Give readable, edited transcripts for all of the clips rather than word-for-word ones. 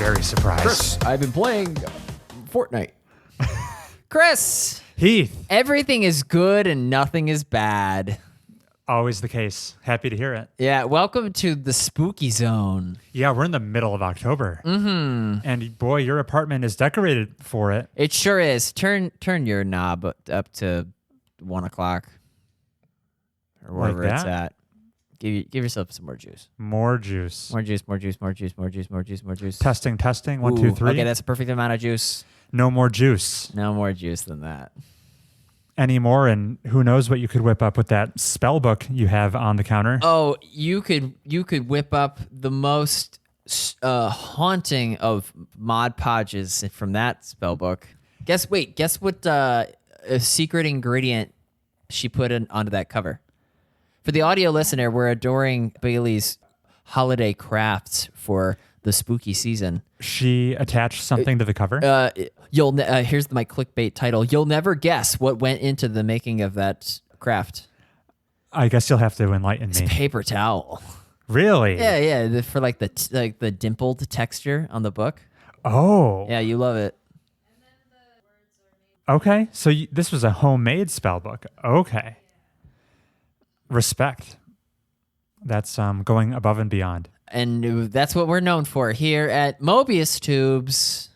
very surprised. Chris, I've been playing Fortnite. Chris, Heath, everything is good and nothing is bad. always the case. Happy to hear it. Yeah, welcome to the spooky zone. Yeah, we're in the middle of October. Mm-hmm. And boy, your apartment is decorated for it. It sure is. Turn your knob up to 1 o'clock or wherever Like it's that? at. Give yourself some more juice. More juice. More juice, more juice, more juice, more juice, more juice, more juice. Testing. 1, Ooh, 2, 3. Okay, that's a perfect amount of juice. No more juice No more juice than that. anymore. And who knows what you could whip up with that spell book you have on the counter. Oh, you could whip up the most haunting of Mod Podges from that spell book. Guess what a secret ingredient she put onto that cover. For the audio listener, we're adoring Bailey's holiday crafts for the spooky season. She attached something to the cover. Here's my clickbait title. You'll never guess what went into the making of that craft. I guess you'll have to enlighten me. Paper towel. Really? Yeah. For like the dimpled texture on the book. Oh. Yeah, you love it. Okay. So this was a homemade spell book. Okay. Respect. That's going above and beyond. And that's what we're known for here at Mobius Tubes.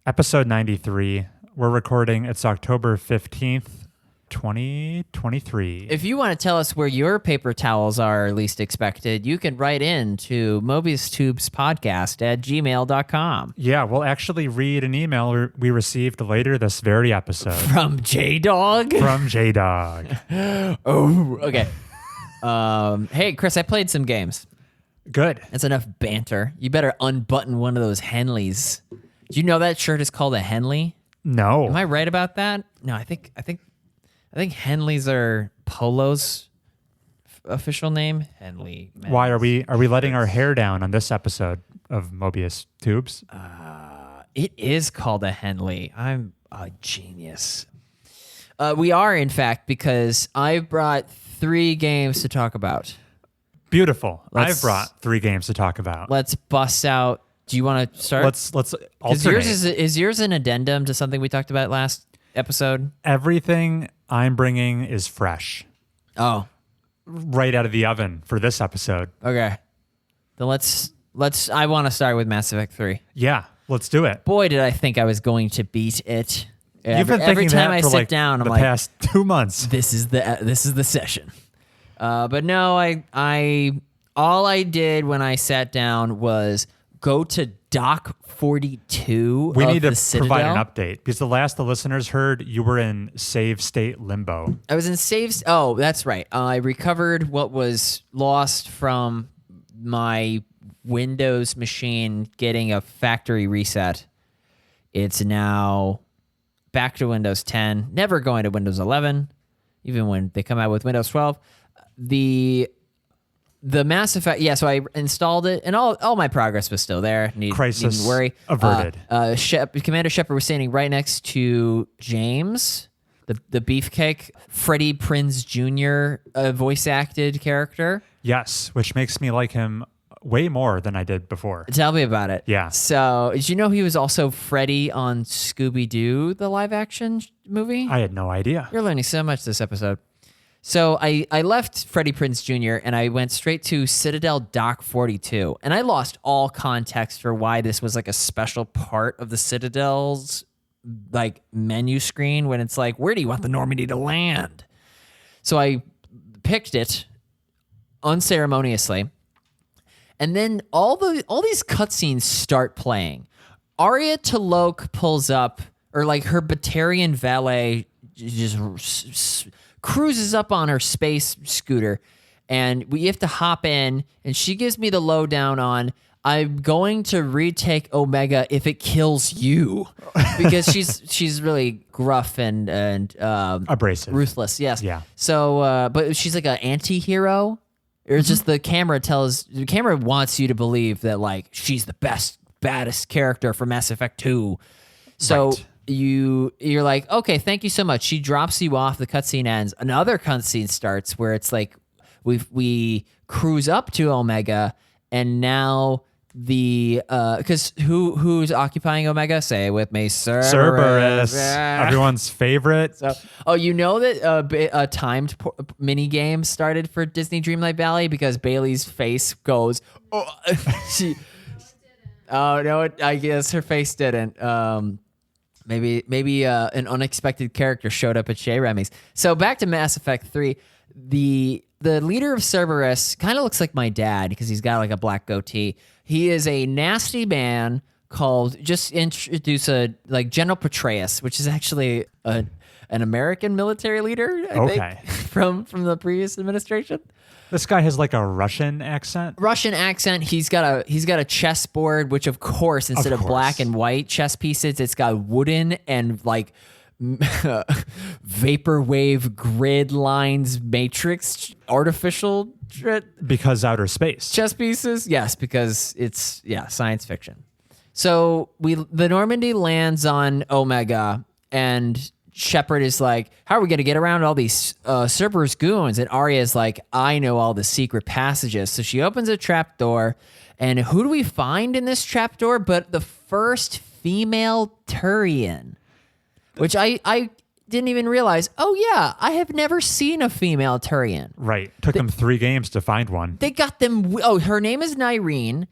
Episode 93. We're recording. It's October 15th, 2023. If you want to tell us where your paper towels are least expected, you can write in to mobiustubespodcast@gmail.com. Yeah, we'll actually read an email we received later this very episode. From J-Dog? From J-Dog. Oh, okay. Hey, Chris, I played some games. Good. That's enough banter. You better unbutton one of those Henleys. Do you know that shirt is called a Henley? No. Am I right about that? No, I think Henleys are Polo's official name. Henley. Why are we letting our hair down on this episode of Mobius Tubes? It is called a Henley. I'm a genius. We are, in fact, because I brought 3 games to talk about. Beautiful. I've brought 3 games to talk about. Let's bust out. Do you want to start? Let's alternate. Is yours an addendum to something we talked about last episode? Everything I'm bringing is fresh. Oh, Right out of the oven for this episode. okay. Then let's. I want to start with Mass Effect 3. Yeah, let's do it. Boy, did I think I was going to beat it. You've been thinking every time that I for sit like down, I'm the like, past 2 months. this is the session. But no, all I did when I sat down was go to Dock 42. We of need to the Citadel. provide an update because the last the listeners heard, you were in save state limbo. I was in saves. Oh, that's right. I recovered what was lost from my Windows machine getting a factory reset. It's now back to Windows 10, never going to Windows 11, even when they come out with Windows 12. The Mass Effect, yeah, so I installed it, and all my progress was still there. Crisis needn't worry. averted. Commander Shepard was standing right next to James, the beefcake, Freddie Prinze Jr. Voice-acted character. Yes, which makes me like him way more than I did before. Tell me about it. Yeah. So, did you know he was also Freddy on Scooby-Doo, the live-action movie? I had no idea. You're learning so much this episode. So I left Freddie Prinze Jr. and I went straight to Citadel Dock 42. And I lost all context for why this was like a special part of the Citadel's like menu screen when it's like, where do you want the Normandy to land? So I picked it unceremoniously. And then all these cutscenes start playing. Arya T'Loak pulls up, or like her Batarian valet just cruises up on her space scooter, and we have to hop in, and she gives me the lowdown on, I'm going to retake Omega if it kills you, because she's really gruff and Abrasive. ruthless. Yes. Yeah. So, but she's like an anti-hero. Or it's just the camera wants you to believe that like she's the baddest character for Mass Effect 2. So Right. you're like, okay, thank you so much. She drops you off. The cutscene ends. Another cutscene starts where it's like we cruise up to Omega, and now because who's occupying Omega? Say it with me, Cerberus, Yeah. everyone's favorite. So, you know that a timed mini game started for Disney Dreamlight Valley because Bailey's face goes. Oh, oh no, I guess her face didn't. Maybe an unexpected character showed up at Shea Remy's. So back to Mass Effect 3, the leader of Cerberus kind of looks like my dad because he's got like a black goatee. He is a nasty man called, just introduce General Petraeus, which is actually an American military leader, I think, from the previous administration. This guy has like a Russian accent. He's got a chessboard, which of course, instead of black and white chess pieces, it's got wooden and like vaporwave grid lines, matrix, artificial because outer space chess pieces. Yes, because it's science fiction. So the Normandy lands on Omega, and Shepard is like, how are we going to get around all these Cerberus goons? And Arya is like, I know all the secret passages. So she opens a trap door, and who do we find in this trap door but the first female Turian? Which I didn't even realize. Oh, yeah, I have never seen a female Turian. Right. Took them 3 games to find one. They got them. Oh, her name is Nyreen.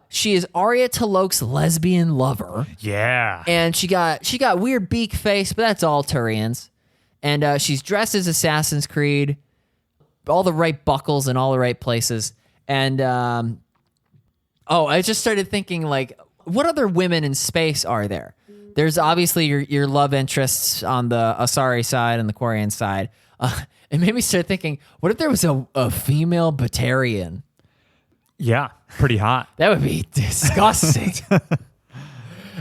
She is Arya Talok's lesbian lover. Yeah. And she got weird beak face, but that's all Turians. And she's dressed as Assassin's Creed, all the right buckles in all the right places. And I just started thinking, like, what other women in space are there? There's obviously your love interests on the Asari side and the Quarian side. It made me start thinking, what if there was a female Batarian? Yeah, pretty hot. That would be disgusting.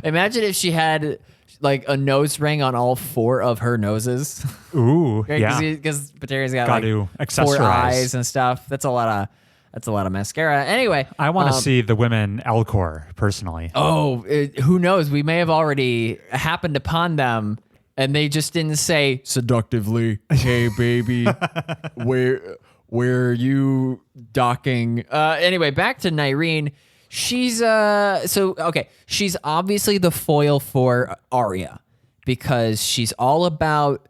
Imagine if she had like a nose ring on all 4 of her noses. Ooh, Right? yeah. Because Batarian's got Got to like 4 accessorize. eyes and stuff. That's a lot of mascara. Anyway, I want to see the women Elcor personally. Who knows? We may have already happened upon them, and they just didn't say seductively, "Hey, baby, where are you docking?" Anyway, back to Nyreen. She's she's obviously the foil for Arya because she's all about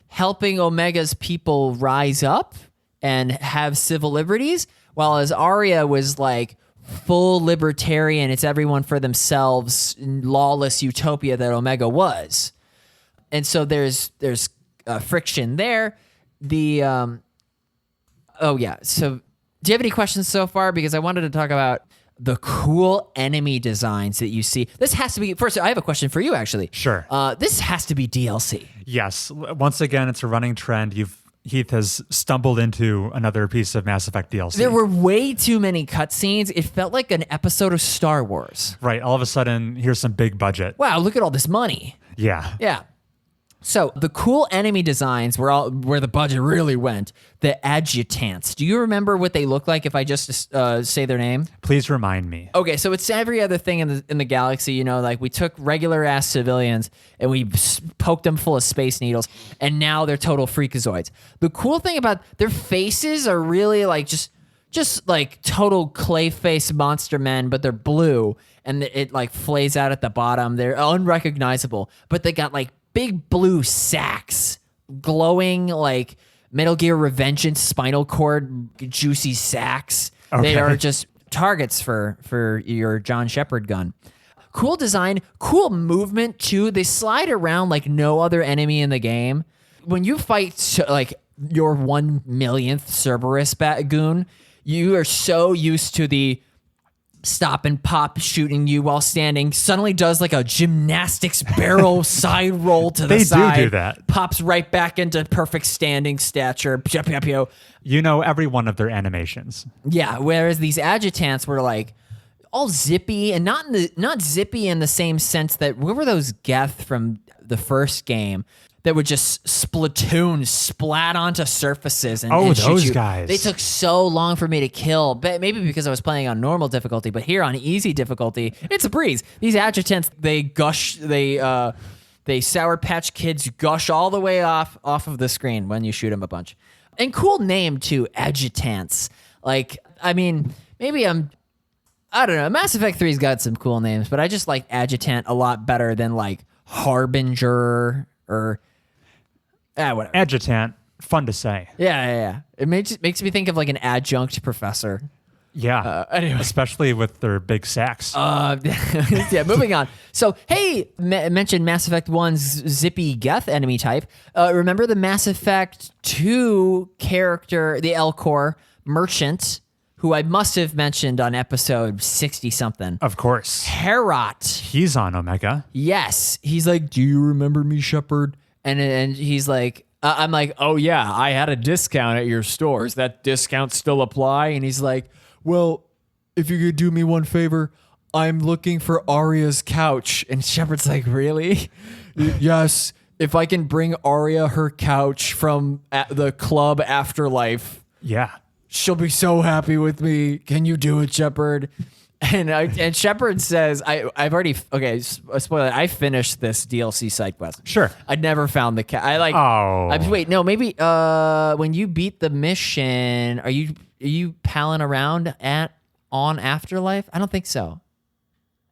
helping Omega's people rise up and have civil liberties, while as Arya was like full libertarian, it's everyone for themselves, lawless utopia that Omega was. And so there's friction there. So do you have any questions so far? Because I wanted to talk about the cool enemy designs that you see. This has to be, first, I have a question for you, actually. Sure. This has to be DLC. Yes. Once again, it's a running trend. Heath has stumbled into another piece of Mass Effect DLC. There were way too many cutscenes. It felt like an episode of Star Wars. Right. All of a sudden, here's some big budget. Wow, look at all this money. Yeah. Yeah. So the cool enemy designs were where the budget really went. The adjutants. Do you remember what they look like if I just say their name? Please remind me. Okay, so it's every other thing in the galaxy. You know, like we took regular ass civilians and we poked them full of space needles, and now they're total freakazoids. The cool thing about their faces are really like just like total clay face monster men, but they're blue and it like flays out at the bottom. They're unrecognizable, but they got like big blue sacks, glowing like Metal Gear Revengeance spinal cord juicy sacks. Okay. They are just targets for your John Shepard gun. Cool design, cool movement too. They slide around like no other enemy in the game. When you fight like your 1 millionth Cerberus goon, you are so used to the stop and pop shooting you while standing, suddenly does like a gymnastics barrel side roll to the side. They do that. Pops right back into perfect standing stature. You know every one of their animations. Yeah, whereas these adjutants were like all zippy and not zippy in the same sense that what were those Geth from the first game that would just splat onto surfaces and shoot those you. guys. They took so long for me to kill, but maybe because I was playing on normal difficulty, but here on easy difficulty, it's a breeze. These adjutants, they Sour Patch Kids gush all the way off of the screen when you shoot them a bunch. And cool name too, adjutants. Like, I mean, maybe I don't know. Mass Effect 3's got some cool names, but I just like Adjutant a lot better than like Harbinger or whatever. Adjutant, fun to say. Yeah. It makes me think of like an adjunct professor. Yeah. Anyway. Especially with their big sacks. Yeah, moving on. So, hey, mentioned Mass Effect 1's Zippy Geth enemy type. Remember the Mass Effect 2 character, the Elcor merchant, who I must have mentioned on episode 60-something. Of course. Herot. He's on Omega. Yes. He's like, do you remember me, Shepard? And he's like, I'm like, oh, yeah, I had a discount at your stores. That discount still apply? And he's like, well, if you could do me one favor, I'm looking for Arya's couch. And Shepard's like, really? Yes. If I can bring Arya her couch from the club Afterlife, Yeah. she'll be so happy with me. Can you do it, Shepard? And Shepard says, I've already, okay, spoiler, I finished this DLC side quest. Sure. I never found the cat. Wait, no, maybe when you beat the mission, are you palling around on Afterlife? I don't think so.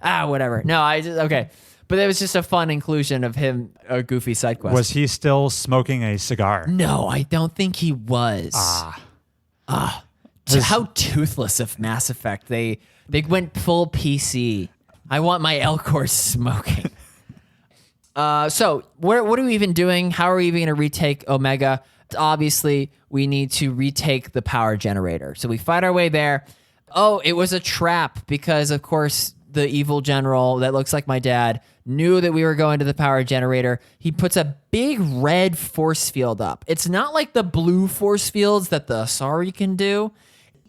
Whatever. No, okay. But it was just a fun inclusion of him, a goofy side quest. Was he still smoking a cigar? No, I don't think he was. How toothless of Mass Effect. They went full PC. I want my Elcor smoking. So what are we even doing? How are we even going to retake Omega? Obviously, we need to retake the power generator. So we fight our way there. Oh, it was a trap because, of course, the evil general that looks like my dad knew that we were going to the power generator. He puts a big red force field up. It's not like the blue force fields that the Asari can do.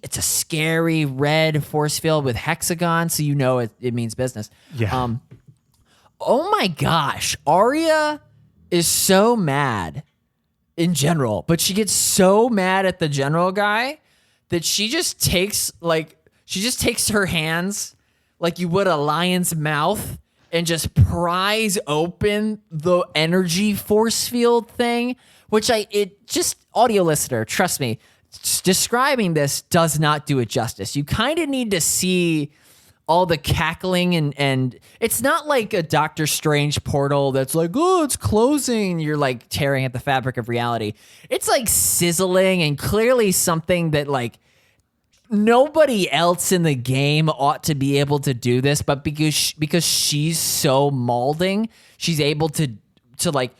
It's a scary red force field with hexagons, so you know it means business. Yeah. Oh my gosh, Arya is so mad in general, but she gets so mad at the general guy that she just takes her hands like you would a lion's mouth and just pries open the energy force field thing, which audio listener, trust me, describing this does not do it justice. You kind of need to see all the cackling and it's not like a Doctor Strange portal that's like, oh, it's closing. You're like tearing at the fabric of reality. It's like sizzling and clearly something that like nobody else in the game ought to be able to do this, but because she's so molding, she's able to like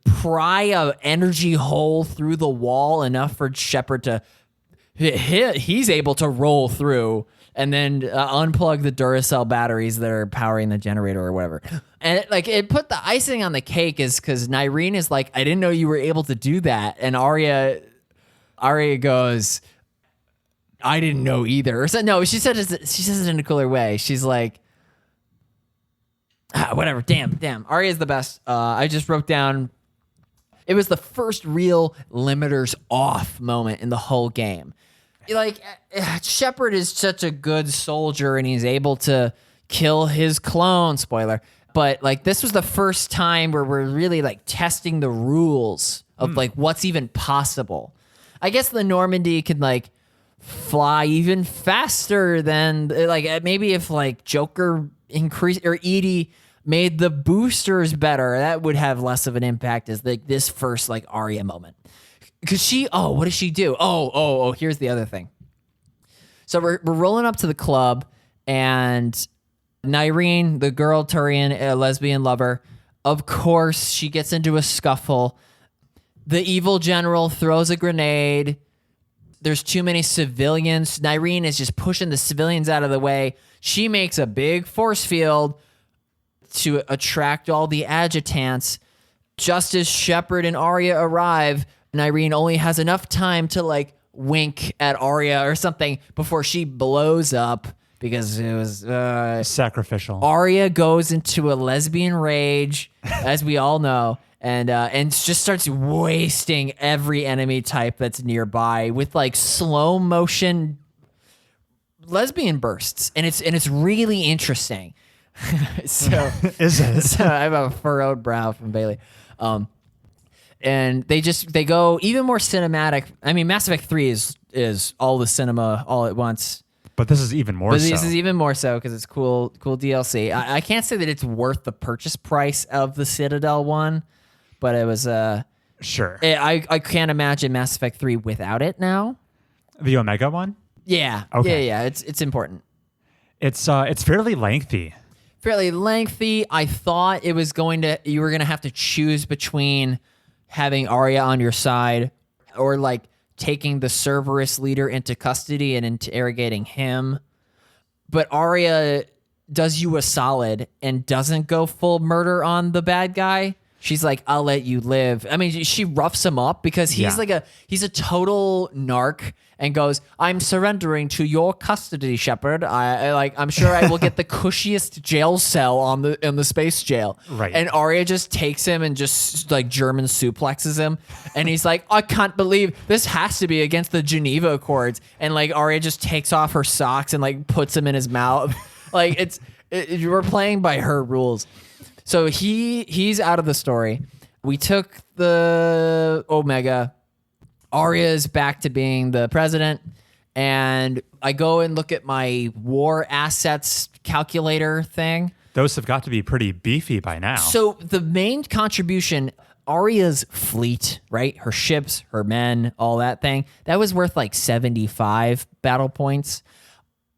pry a energy hole through the wall enough for Shepard to hit. He's able to roll through and then unplug the Duracell batteries that are powering the generator or whatever. And it put the icing on the cake is because Nyreen is like, I didn't know you were able to do that. And Arya goes, I didn't know either. Or so, no, she says it in a cooler way. She's like, whatever. Damn. Arya's the best. I just wrote down, it was the first real limiters off moment in the whole game. Like, Shepard is such a good soldier and he's able to kill his clone, spoiler. But like, this was the first time where we're really like testing the rules of like what's even possible. I guess the Normandy could like fly even faster than like maybe if like Joker increased or Edie made the boosters better, that would have less of an impact as like this first like Arya moment. Because what does she do? Here's the other thing. So we're rolling up to the club and Nyreen, the girl Turian, a lesbian lover, of course she gets into a scuffle. The evil general throws a grenade. There's too many civilians. Nyreen is just pushing the civilians out of the way. She makes a big force field to attract all the adjutants. Just as Shepard and Arya arrive, Nyreen only has enough time to like wink at Arya or something before she blows up because it was sacrificial. Arya goes into a lesbian rage, as we all know. And just starts wasting every enemy type that's nearby with like slow motion lesbian bursts, and it's really interesting. So Is it? So I have a furrowed brow from Bailey, and they go even more cinematic. I mean, Mass Effect 3 is all the cinema all at once. But this is even more But so. this is even more so because it's cool DLC. I can't say that it's worth the purchase price of the Citadel one, but it was Sure. I can't imagine Mass Effect 3 without it now. The Omega one? Yeah. Okay. Yeah. It's important. It's fairly lengthy. Fairly lengthy. I thought you were gonna have to choose between having Arya on your side or like taking the Cerberus leader into custody and interrogating him. But Arya does you a solid and doesn't go full murder on the bad guy. She's like, I'll let you live. I mean, she roughs him up because he's he's a total narc and goes, I'm surrendering to your custody, Shepard. I'm sure I will get the cushiest jail cell in the space jail. Right. And Arya just takes him and just like German suplexes him. And he's like, I can't believe this has to be against the Geneva Accords. And like Arya just takes off her socks and like puts them in his mouth. Like you were playing by her rules. So he's out of the story. We took the Omega. Arya's back to being the president. And I go and look at my war assets calculator thing. Those have got to be pretty beefy by now. So the main contribution, Arya's fleet, right? Her ships, her men, all that thing, that was worth like 75 battle points.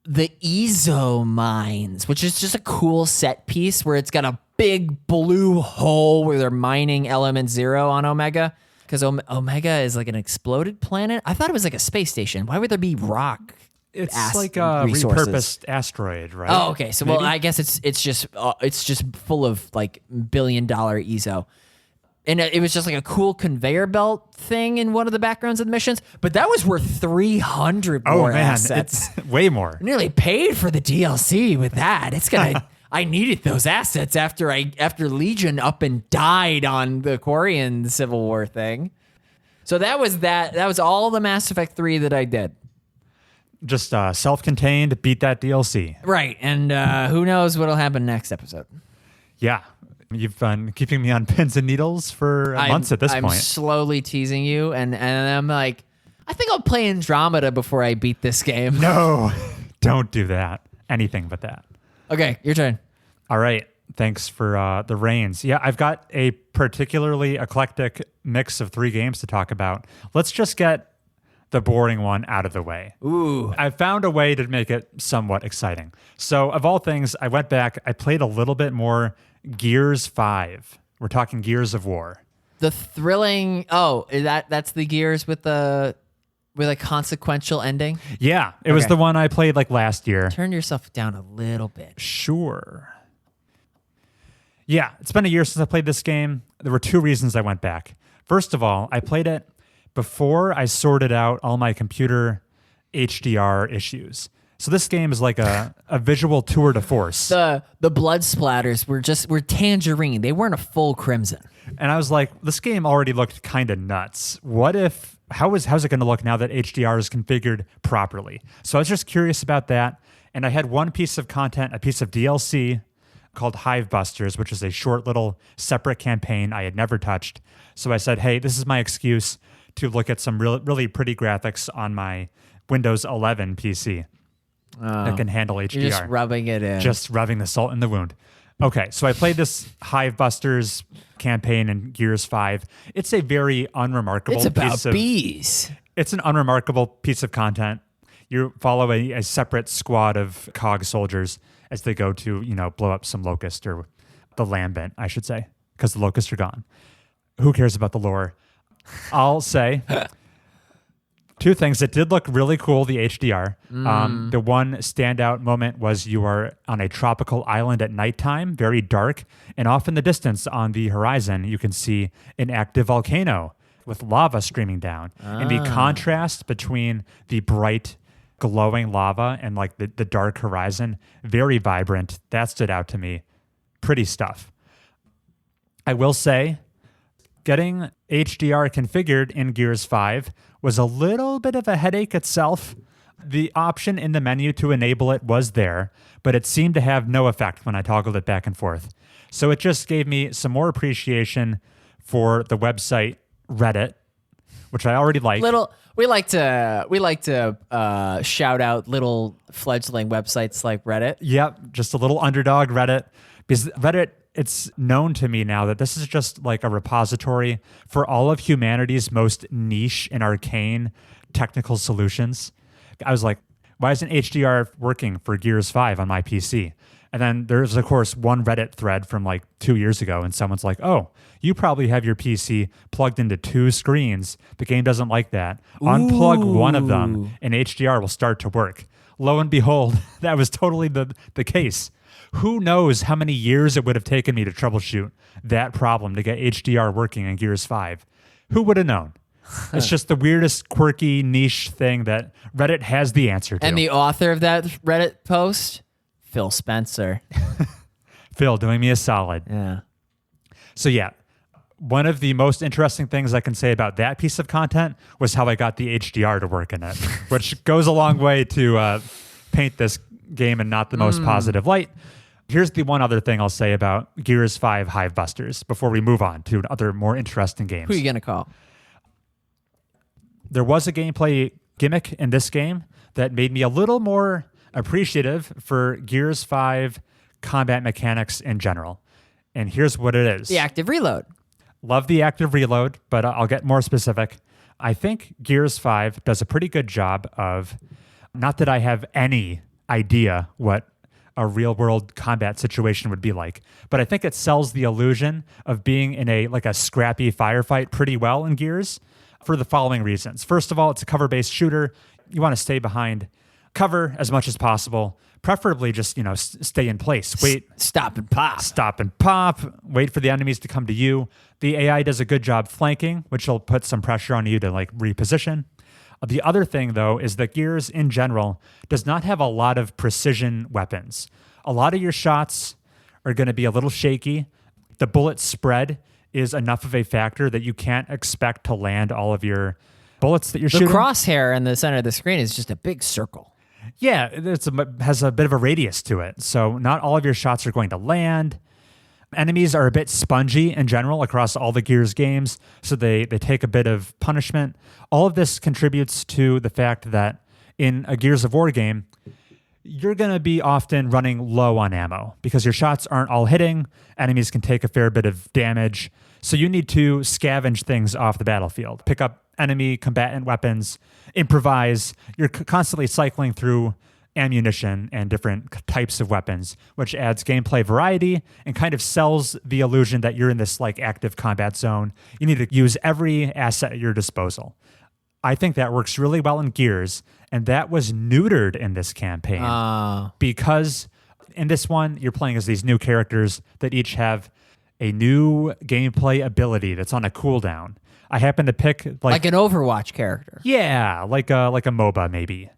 The Ezo mines, which is just a cool set piece where it's got a big blue hole where they're mining element 0 on Omega. Because Omega is like an exploded planet. I thought it was like a space station. Why would there be rock? It's like a resources? repurposed asteroid, right? Oh, okay. So, well, Maybe? I guess it's just full of like $1 billion Ezo. And it was just like a cool conveyor belt thing in one of the backgrounds of the missions. But that was worth 300 more assets. It's way more. Nearly paid for the DLC with that. It's gonna. I needed those assets after Legion up and died on the Quarian Civil War thing. So that was that. That was all the Mass Effect 3 that I did. Just self-contained, beat that DLC. Right, and who knows what'll happen next episode. Yeah. You've been keeping me on pins and needles for months at this point. I'm slowly teasing you, and I'm like, I think I'll play Andromeda before I beat this game. No, don't do that. Anything but that. Okay, your turn. All right. Thanks for the reins. Yeah, I've got a particularly eclectic mix of 3 games to talk about. Let's just get the boring one out of the way. Ooh. I found a way to make it somewhat exciting. So, of all things, I went back, I played a little bit more Gears 5. We're talking Gears of War. The thrilling. Oh, that's the Gears with a consequential ending. Yeah, it was the one I played like last year. Turn yourself down a little bit. Sure. Yeah, it's been a year since I played this game. There were 2 reasons I went back. First of all, I played it before I sorted out all my computer HDR issues. So this game is like a visual tour de force. The blood splatters were tangerine. They weren't a full crimson. And I was like, this game already looked kind of nuts. How's it going to look now that HDR is configured properly? So I was just curious about that. And I had one piece of content, a piece of DLC called Hivebusters, which is a short little separate campaign I had never touched. So I said, hey, this is my excuse to look at some really pretty graphics on my Windows 11 PC that can handle HDR. You're just rubbing it in. Just rubbing the salt in the wound. Okay, so I played this Hivebusters campaign in Gears 5. It's a very unremarkable it's about piece of... bees. It's an unremarkable piece of content. You follow a separate squad of COG soldiers as they go to, blow up some locust, or the lambent, I should say, because the locusts are gone. Who cares about the lore? I'll say 2 things. It did look really cool, the HDR. The one standout moment was you are on a tropical island at nighttime, very dark, and off in the distance on the horizon, you can see an active volcano with lava streaming down. And the contrast between the bright, glowing lava and like the dark horizon, very vibrant. That stood out to me. Pretty stuff. I will say, getting HDR configured in Gears 5 was a little bit of a headache itself. The option in the menu to enable it was there, but it seemed to have no effect when I toggled it back and forth. So it just gave me some more appreciation for the website Reddit, which I already like. We like to shout out little fledgling websites like Reddit. Yep, just a little underdog Reddit. Because Reddit, it's known to me now that this is just like a repository for all of humanity's most niche and arcane technical solutions. I was like, why isn't HDR working for Gears 5 on my PC? And then there's, of course, one Reddit thread from like 2 years ago, and someone's like, oh, you probably have your PC plugged into 2 screens. The game doesn't like that. Unplug one of them, and HDR will start to work. Lo and behold, that was totally the case. Who knows how many years it would have taken me to troubleshoot that problem to get HDR working in Gears 5? Who would have known? It's just the weirdest, quirky, niche thing that Reddit has the answer to. And the author of that Reddit post, Phil Spencer. Phil, doing me a solid. Yeah. So yeah, one of the most interesting things I can say about that piece of content was how I got the HDR to work in it, which goes a long way to paint this game in not the most positive light. Here's the one other thing I'll say about Gears 5 Hivebusters before we move on to other more interesting games. Who are you going to call? There was a gameplay gimmick in this game that made me a little more appreciative for Gears 5 combat mechanics in general. And here's what it is. The active reload. Love the active reload, but I'll get more specific. I think Gears 5 does a pretty good job of, not that I have any idea what a real world combat situation would be like, but I think it sells the illusion of being in a scrappy firefight pretty well in Gears for the following reasons. First of all, it's a cover-based shooter. You want to stay behind cover as much as possible, preferably just, stay in place. Wait. Stop and pop. Wait for the enemies to come to you. The AI does a good job flanking, which will put some pressure on you to reposition. The other thing, though, is that Gears in general does not have a lot of precision weapons. A lot of your shots are going to be a little shaky. The bullet spread is enough of a factor that you can't expect to land all of your bullets that you're shooting. The crosshair in the center of the screen is just a big circle. Yeah, it has a bit of a radius to it. So not all of your shots are going to land. Enemies are a bit spongy in general across all the Gears games, so they take a bit of punishment. All of this contributes to the fact that in a Gears of War game, you're going to be often running low on ammo because your shots aren't all hitting. Enemies can take a fair bit of damage. So you need to scavenge things off the battlefield, pick up enemy combatant weapons, improvise. You're constantly cycling through ammunition and different types of weapons, which adds gameplay variety and kind of sells the illusion that you're in this active combat zone. You need to use every asset at your disposal. I think that works really well in Gears, and that was neutered in this campaign because in this one, you're playing as these new characters that each have a new gameplay ability that's on a cooldown. I happen to pick like an Overwatch character. Yeah, like a MOBA maybe.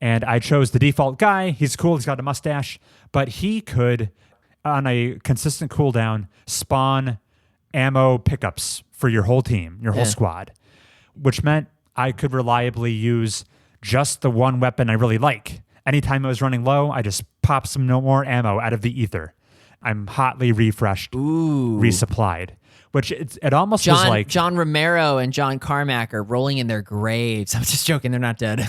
And I chose the default guy. He's cool. He's got a mustache, but he could, on a consistent cooldown, spawn ammo pickups for your whole team, your whole squad, which meant I could reliably use just the one weapon I really like. Anytime I was running low, I just pop some more ammo out of the ether. I'm hotly refreshed, resupplied, which it almost was like John Romero and John Carmack are rolling in their graves. I'm just joking. They're not dead.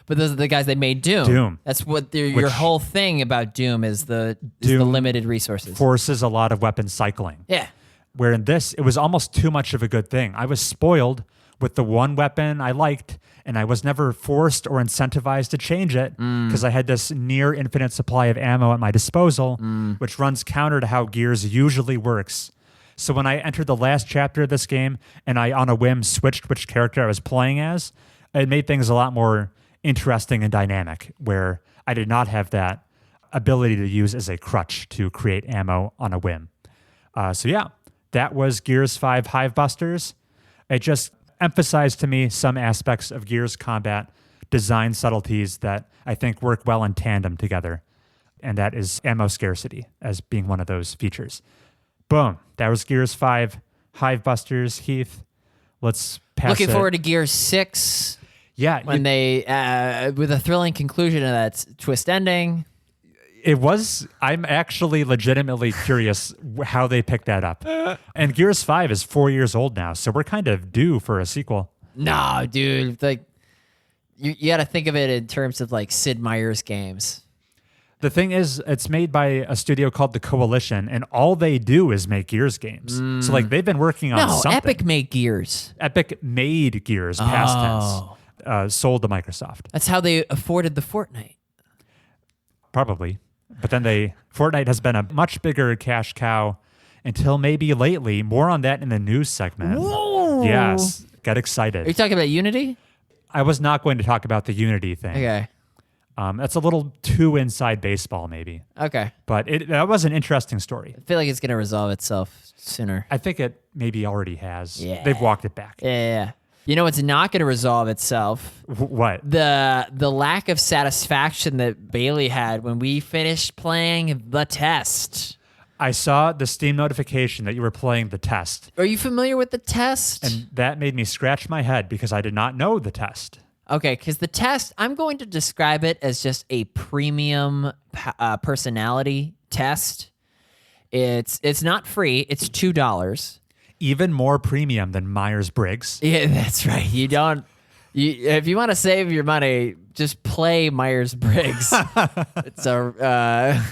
But those are the guys that made Doom. That's what your whole thing about Doom is the limited resources. Forces a lot of weapon cycling. Yeah. Where in this, it was almost too much of a good thing. I was spoiled with the one weapon I liked, and I was never forced or incentivized to change it because I had this near infinite supply of ammo at my disposal, which runs counter to how Gears usually works. So when I entered the last chapter of this game and I, on a whim, switched which character I was playing as, it made things a lot more interesting and dynamic, where I did not have that ability to use as a crutch to create ammo on a whim. So yeah, that was Gears 5 Hivebusters. It just emphasized to me some aspects of Gears combat design subtleties that I think work well in tandem together, and that is ammo scarcity as being one of those features. Boom. That was Gears 5 Hivebusters. Heath, let's pass Looking forward to Gears 6. Yeah. When they, with a thrilling conclusion of that twist ending. I'm actually legitimately curious how they picked that up. And Gears 5 is 4 years old now, so we're kind of due for a sequel. No, dude. You got to think of it in terms of like Sid Meier's games. The thing is, it's made by a studio called The Coalition, and all they do is make Gears games. So like they've been working on something. Epic made Gears. Epic made Gears, past tense. Sold to Microsoft. That's how they afforded the Fortnite. Probably. But then Fortnite has been a much bigger cash cow until maybe lately. More on that in the news segment. Whoa. Yes. Get Are excited. you talking about Unity? I was not going to talk about the Unity thing. Okay. That's a little too inside baseball, maybe. Okay. But that was an interesting story. I feel like it's going to resolve itself sooner. I think it maybe already has. Yeah. They've walked it back. Yeah. You know what's not going to resolve itself? What? The lack of satisfaction that Bailey had when we finished playing the test. I saw the Steam notification that you were playing the test, Are you familiar with the test? and that made me scratch my head because I did not know the test. Okay, because the test, I'm going to describe it as just a premium personality test. It's not free. It's $2. Even more premium than Myers-Briggs. Yeah, that's right. If you want to save your money, just play Myers-Briggs. It's a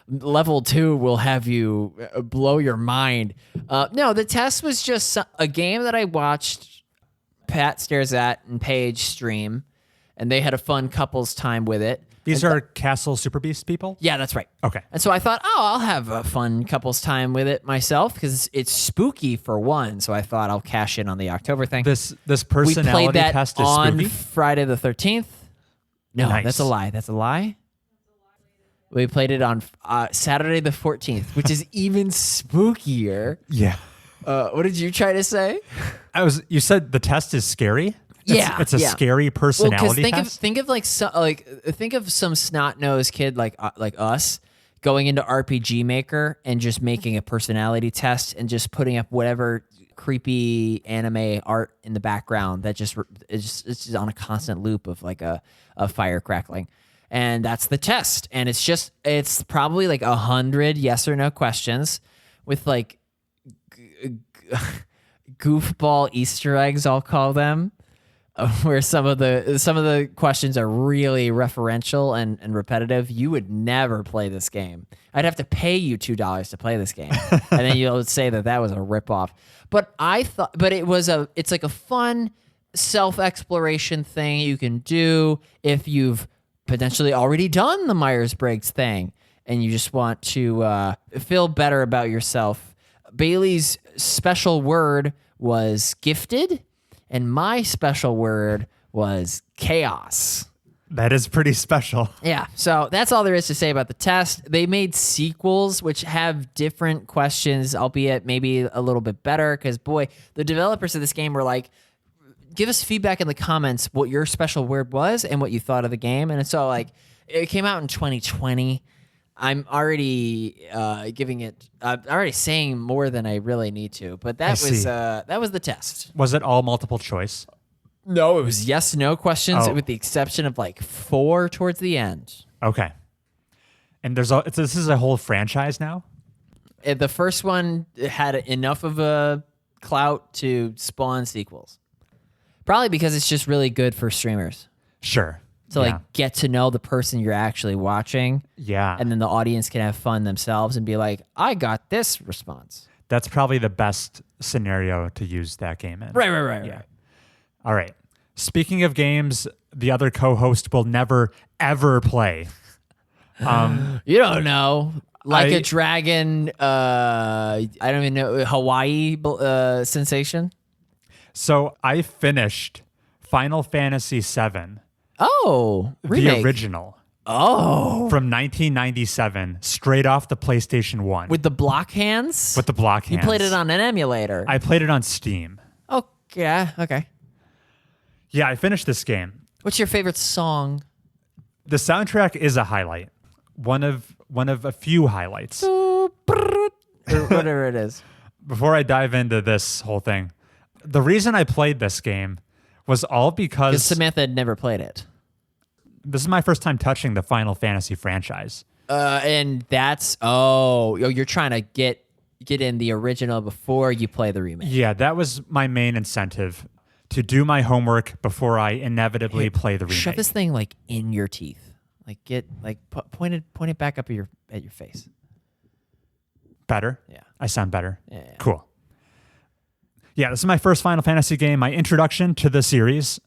level 2 will have you blow your mind. No, the test was just a game that I watched Pat Stares At and Paige stream, and they had a fun couples time with it. These are Castle Super Beast people? Yeah, that's right. Okay. And so I thought, I'll have a fun couples time with it myself because it's spooky for one. So I thought I'll cash in on the October thing. This We personality played that test is on spooky? Friday the 13th. No, Nice. that's a lie. That's a lie. We played it on Saturday the 14th, which is even spookier. Yeah. What did you try to say? You said the test is scary? It's a scary personality test? Think of some snot-nosed kid like us going into RPG Maker and just making a personality test and just putting up whatever creepy anime art in the background that it's just on a constant loop of like a fire crackling. And that's the test. And it's probably like 100 yes or no questions with like goofball Easter eggs, I'll call them. Where some of the questions are really referential and repetitive. You would never play this game. I'd have to pay you $2 to play this game, and then you'll say that was a ripoff. But it's like a fun self-exploration thing you can do if you've potentially already done the Myers-Briggs thing and you just want to feel better about yourself. Bailey's special word was gifted. And my special word was chaos. That is pretty special. Yeah, so that's all there is to say about the test. They made sequels which have different questions, albeit maybe a little bit better, because, boy, the developers of this game were like, give us feedback in the comments what your special word was and what you thought of the game. And so, like, it came out in 2020. I'm already I'm already saying more than I really need to, but that was the test. Was it all multiple choice? No, it was yes, no questions, with the exception of like 4 towards the end. Okay. And this is a whole franchise now? The first one had enough of a clout to spawn sequels. Probably because it's just really good for streamers. Sure. To like get to know the person you're actually watching. Yeah. And then the audience can have fun themselves and be like, I got this response. That's probably the best scenario to use that game in. Right. All right. Speaking of games, the other co-host will never, ever play. You don't know. Like a Dragon, I don't even know, Hawaii sensation? So I finished Final Fantasy VII. Oh, remake. The original. Oh. From 1997, straight off the PlayStation 1. With the block hands? With the block hands. You played it on an emulator. I played it on Steam. Oh, yeah, okay. Yeah, I finished this game. What's your favorite song? The soundtrack is a highlight. One of a few highlights. Or whatever it is. Before I dive into this whole thing, the reason I played this game was all because Samantha had never played it. This is my first time touching the Final Fantasy franchise. And that's you're trying to get in the original before you play the remake. Yeah, that was my main incentive to do my homework before I inevitably play the remake. Shove this thing like in your teeth. Like point it back up at your face. Better? Yeah. I sound better? Yeah. Cool. Yeah, this is my first Final Fantasy game, my introduction to the series.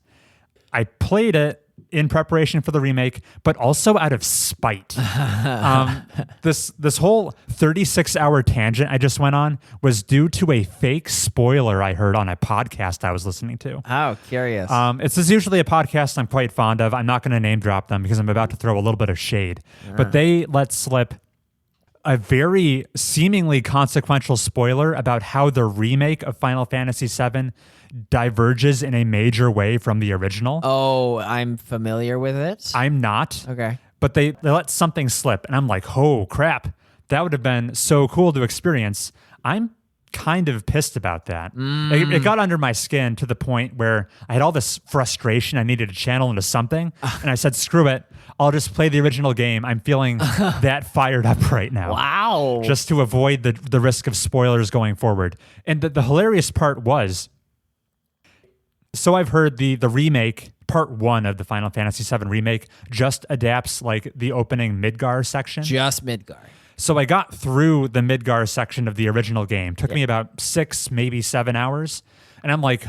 I played it in preparation for the remake, but also out of spite. This whole 36-hour tangent I just went on was due to a fake spoiler I heard on a podcast I was listening to. Oh, curious. It's usually a podcast I'm quite fond of. I'm not going to name drop them because I'm about to throw a little bit of shade. But they let slip a very seemingly consequential spoiler about how the remake of Final Fantasy VII diverges in a major way from the original. Oh, I'm familiar with it. I'm not. Okay. But they let something slip, and I'm like, oh, crap. That would have been so cool to experience. I'm kind of pissed about that. It got under my skin to the point where I had all this frustration I needed to channel into something, and I said, screw it. I'll just play the original game. I'm feeling that fired up right now. Wow. Just to avoid the risk of spoilers going forward. And the hilarious part was, so I've heard the remake, part 1 of the Final Fantasy VII remake, just adapts like the opening Midgar section. Just Midgar. So I got through the Midgar section of the original game. Took me about 6, maybe 7 hours. And I'm like,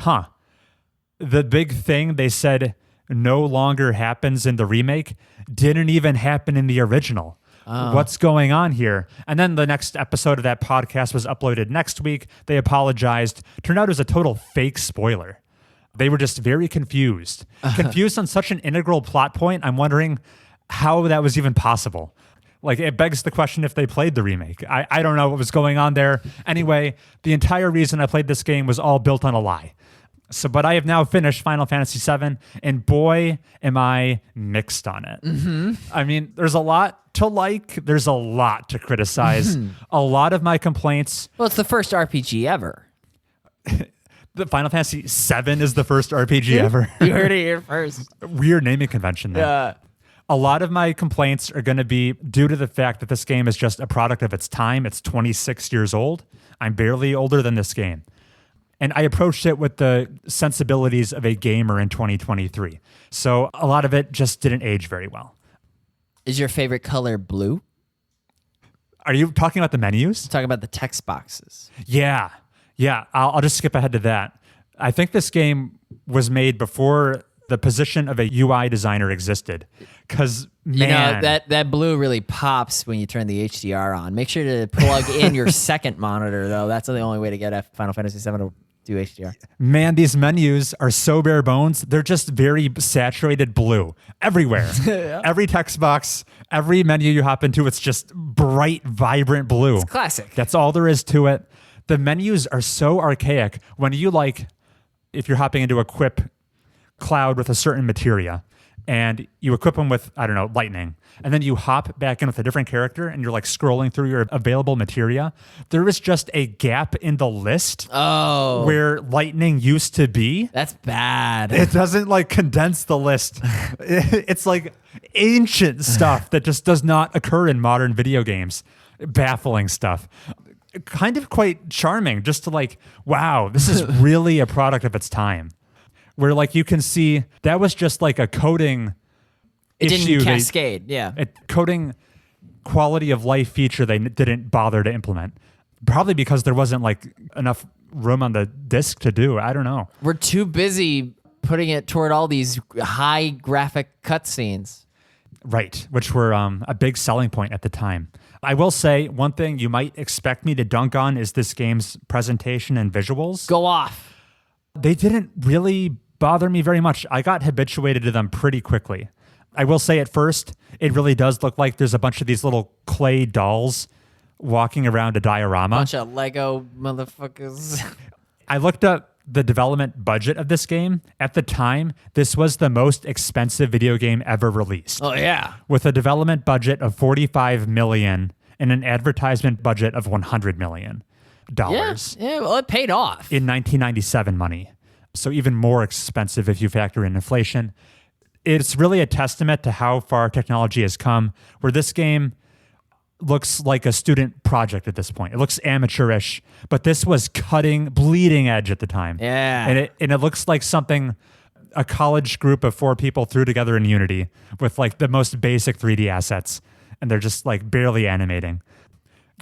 the big thing they said no longer happens in the remake didn't even happen in the original. What's going on here? And then the next episode of that podcast was uploaded next week. They apologized. Turned out it was a total fake spoiler. They were just very confused. Confused on such an integral plot point, I'm wondering how that was even possible. Like, it begs the question if they played the remake. I don't know what was going on there. Anyway, the entire reason I played this game was all built on a lie. But I have now finished Final Fantasy VII, and boy, am I mixed on it. Mm-hmm. I mean, there's a lot to like. There's a lot to criticize. A lot of my complaints. Well, it's the first RPG ever. The Final Fantasy VII is the first RPG ever. You heard it here first. Weird naming convention there. Yeah. A lot of my complaints are going to be due to the fact that this game is just a product of its time. It's 26 years old. I'm barely older than this game. And I approached it with the sensibilities of a gamer in 2023. So a lot of it just didn't age very well. Is your favorite color blue? Are you talking about the menus? Talking about the text boxes. Yeah. I'll just skip ahead to that. I think this game was made before the position of a UI designer existed. Because, man. That blue really pops when you turn the HDR on. Make sure to plug in your second monitor, though. That's the only way to get Final Fantasy VII to do HDR. Man, these menus are so bare bones. They're just very saturated blue everywhere. Yeah. Every text box, every menu you hop into, it's just bright, vibrant blue. It's classic. That's all there is to it. The menus are so archaic. When you if you're hopping into a Quip cloud with a certain materia, and you equip them with, I don't know, lightning, and then you hop back in with a different character, and you're scrolling through your available materia, there is just a gap in the list where lightning used to be. That's bad. It doesn't condense the list. It's ancient stuff that just does not occur in modern video games. Baffling stuff. Kind of quite charming, just to wow, this is really a product of its time. Where you can see that was just a coding issue. It didn't cascade, a coding quality of life feature they didn't bother to implement. Probably because there wasn't enough room on the disk to do. I don't know. We're too busy putting it toward all these high graphic cutscenes. Right, which were a big selling point at the time. I will say one thing you might expect me to dunk on is this game's presentation and visuals. Go off. They didn't really bother me very much. I got habituated to them pretty quickly. I will say at first, it really does look like there's a bunch of these little clay dolls walking around a diorama. Bunch of Lego motherfuckers. I looked up the development budget of this game. At the time, this was the most expensive video game ever released. Oh, yeah. With a development budget of $45 million and an advertisement budget of $100 million. Yeah, well, it paid off. In 1997 money. So even more expensive if you factor in inflation. It's really a testament to how far technology has come, where this game looks like a student project at this point. It looks amateurish, but this was cutting, bleeding edge at the time. Yeah. And it looks like something a college group of 4 people threw together in Unity with like the most basic 3D assets, and they're just like barely animating.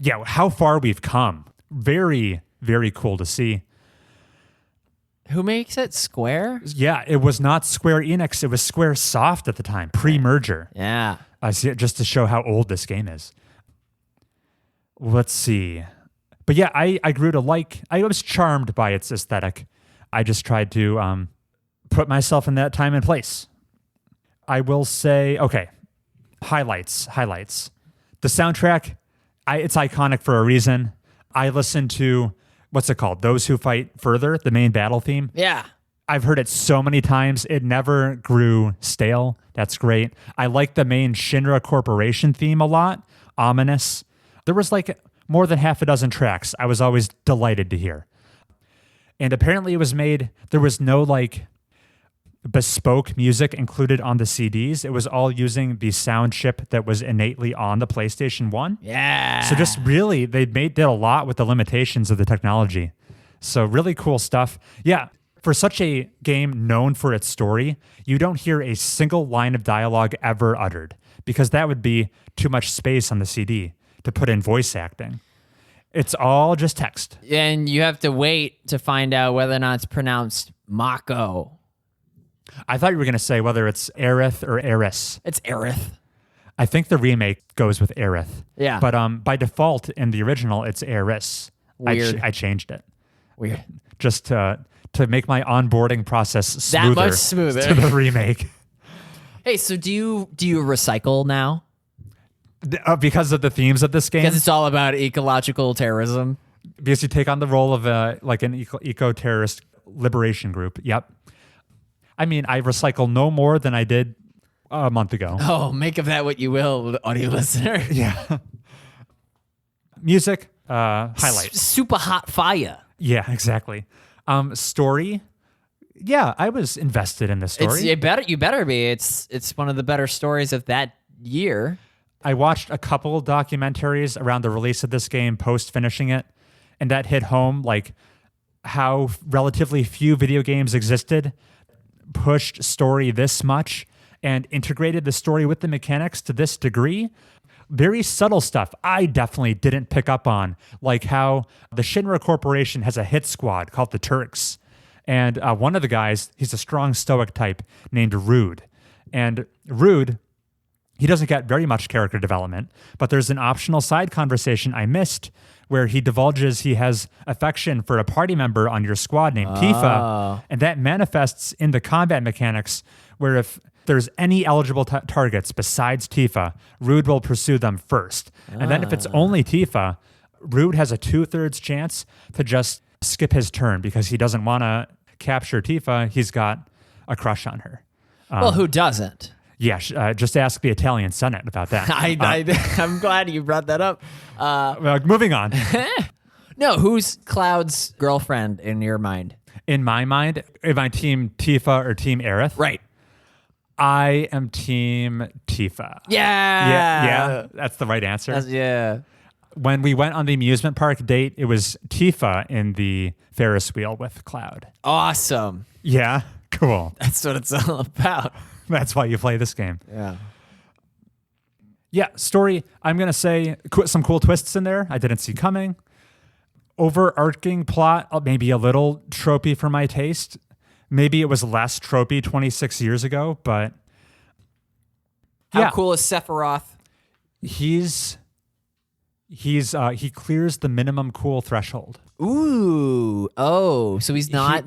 Yeah, how far we've come. Very, very cool to see. Who makes it? Square? Yeah, it was not Square Enix. It was Square Soft at the time, pre-merger. Yeah. Just to show how old this game is. Let's see. But yeah, I grew to I was charmed by its aesthetic. I just tried to put myself in that time and place. I will say, okay, highlights. The soundtrack, it's iconic for a reason. I listened to, what's it called? Those Who Fight Further, the main battle theme. Yeah. I've heard it so many times. It never grew stale. That's great. I like the main Shinra Corporation theme a lot. Ominous. There was like more than half a dozen tracks I was always delighted to hear. And apparently it was made, there was no like bespoke music included on the CDs. It was all using the sound chip that was innately on the PlayStation 1. Yeah. So just really, did a lot with the limitations of the technology. So really cool stuff. Yeah. For such a game known for its story, you don't hear a single line of dialogue ever uttered, because that would be too much space on the CD to put in voice acting. It's all just text. And you have to wait to find out whether or not it's pronounced Mako. I thought you were going to say whether it's Aerith or Eris. It's Aerith. I think the remake goes with Aerith. Yeah. But by default in the original, it's Eris. Weird. I changed it. Weird. Just to make my onboarding process smoother. That much smoother. To the remake. Hey, so do you recycle now? Because of the themes of this game? Because it's all about ecological terrorism. Because you take on the role of an eco-terrorist liberation group. Yep. I mean, I recycle no more than I did a month ago. Oh, make of that what you will, audio listener. Yeah. Music, highlights. Super hot fire. Yeah, exactly. Story. Yeah, I was invested in the story. You better be. It's one of the better stories of that year. I watched a couple documentaries around the release of this game post finishing it, and that hit home like how relatively few video games existed, pushed story this much, and integrated the story with the mechanics to this degree. Very subtle stuff I definitely didn't pick up on, like how the Shinra Corporation has a hit squad called the Turks. And one of the guys, he's a strong stoic type named Rude. And Rude, he doesn't get very much character development, but there's an optional side conversation I missed where he divulges he has affection for a party member on your squad named Tifa. And that manifests in the combat mechanics where if there's any eligible targets besides Tifa, Rude will pursue them first. And then if it's only Tifa, Rude has a 2/3 chance to just skip his turn because he doesn't want to capture Tifa. He's got a crush on her. Well, who doesn't? Yeah, just ask the Italian Senate about that. I'm glad you brought that up. Moving on. No, who's Cloud's girlfriend in your mind? In my mind, am I team Tifa or team Aerith? Right. I am team Tifa. Yeah. That's the right answer. Yeah. When we went on the amusement park date, it was Tifa in the Ferris wheel with Cloud. Awesome. Yeah, cool. That's what it's all about. That's why you play this game. Yeah. Yeah, story, I'm going to say some cool twists in there I didn't see coming. Overarching plot, maybe a little tropey for my taste. Maybe it was less tropey 26 years ago, but How cool is Sephiroth? he clears the minimum cool threshold. Ooh. Oh, so he's not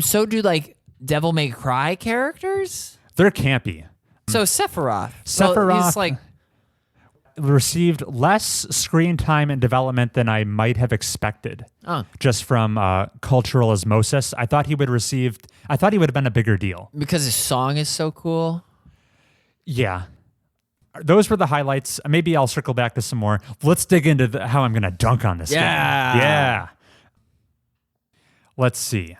so do like Devil May Cry characters? They're campy. So Sephiroth. Sephiroth He's like received less screen time and development than I might have expected. Just from cultural osmosis. I thought he would have been a bigger deal. Because his song is so cool. Yeah. Those were the highlights. Maybe I'll circle back to some more. Let's dig into how I'm going to dunk on this game. Yeah. Let's see.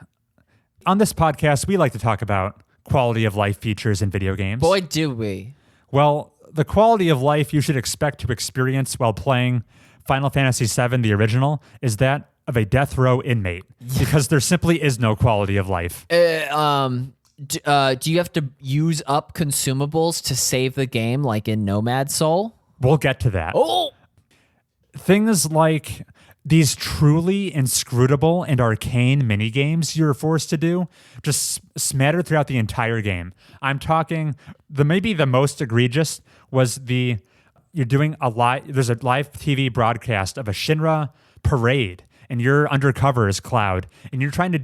On this podcast, we like to talk about quality of life features in video games. Boy, do we. Well, the quality of life you should expect to experience while playing Final Fantasy VII, the original, is that of a death row inmate, because there simply is no quality of life. Do you have to use up consumables to save the game, like in Nomad Soul? We'll get to that. Oh, Things like these truly inscrutable and arcane minigames you're forced to do just smattered throughout the entire game. I'm talking, maybe the most egregious was you're doing there's a live TV broadcast of a Shinra parade, and you're undercover as Cloud, and you're trying to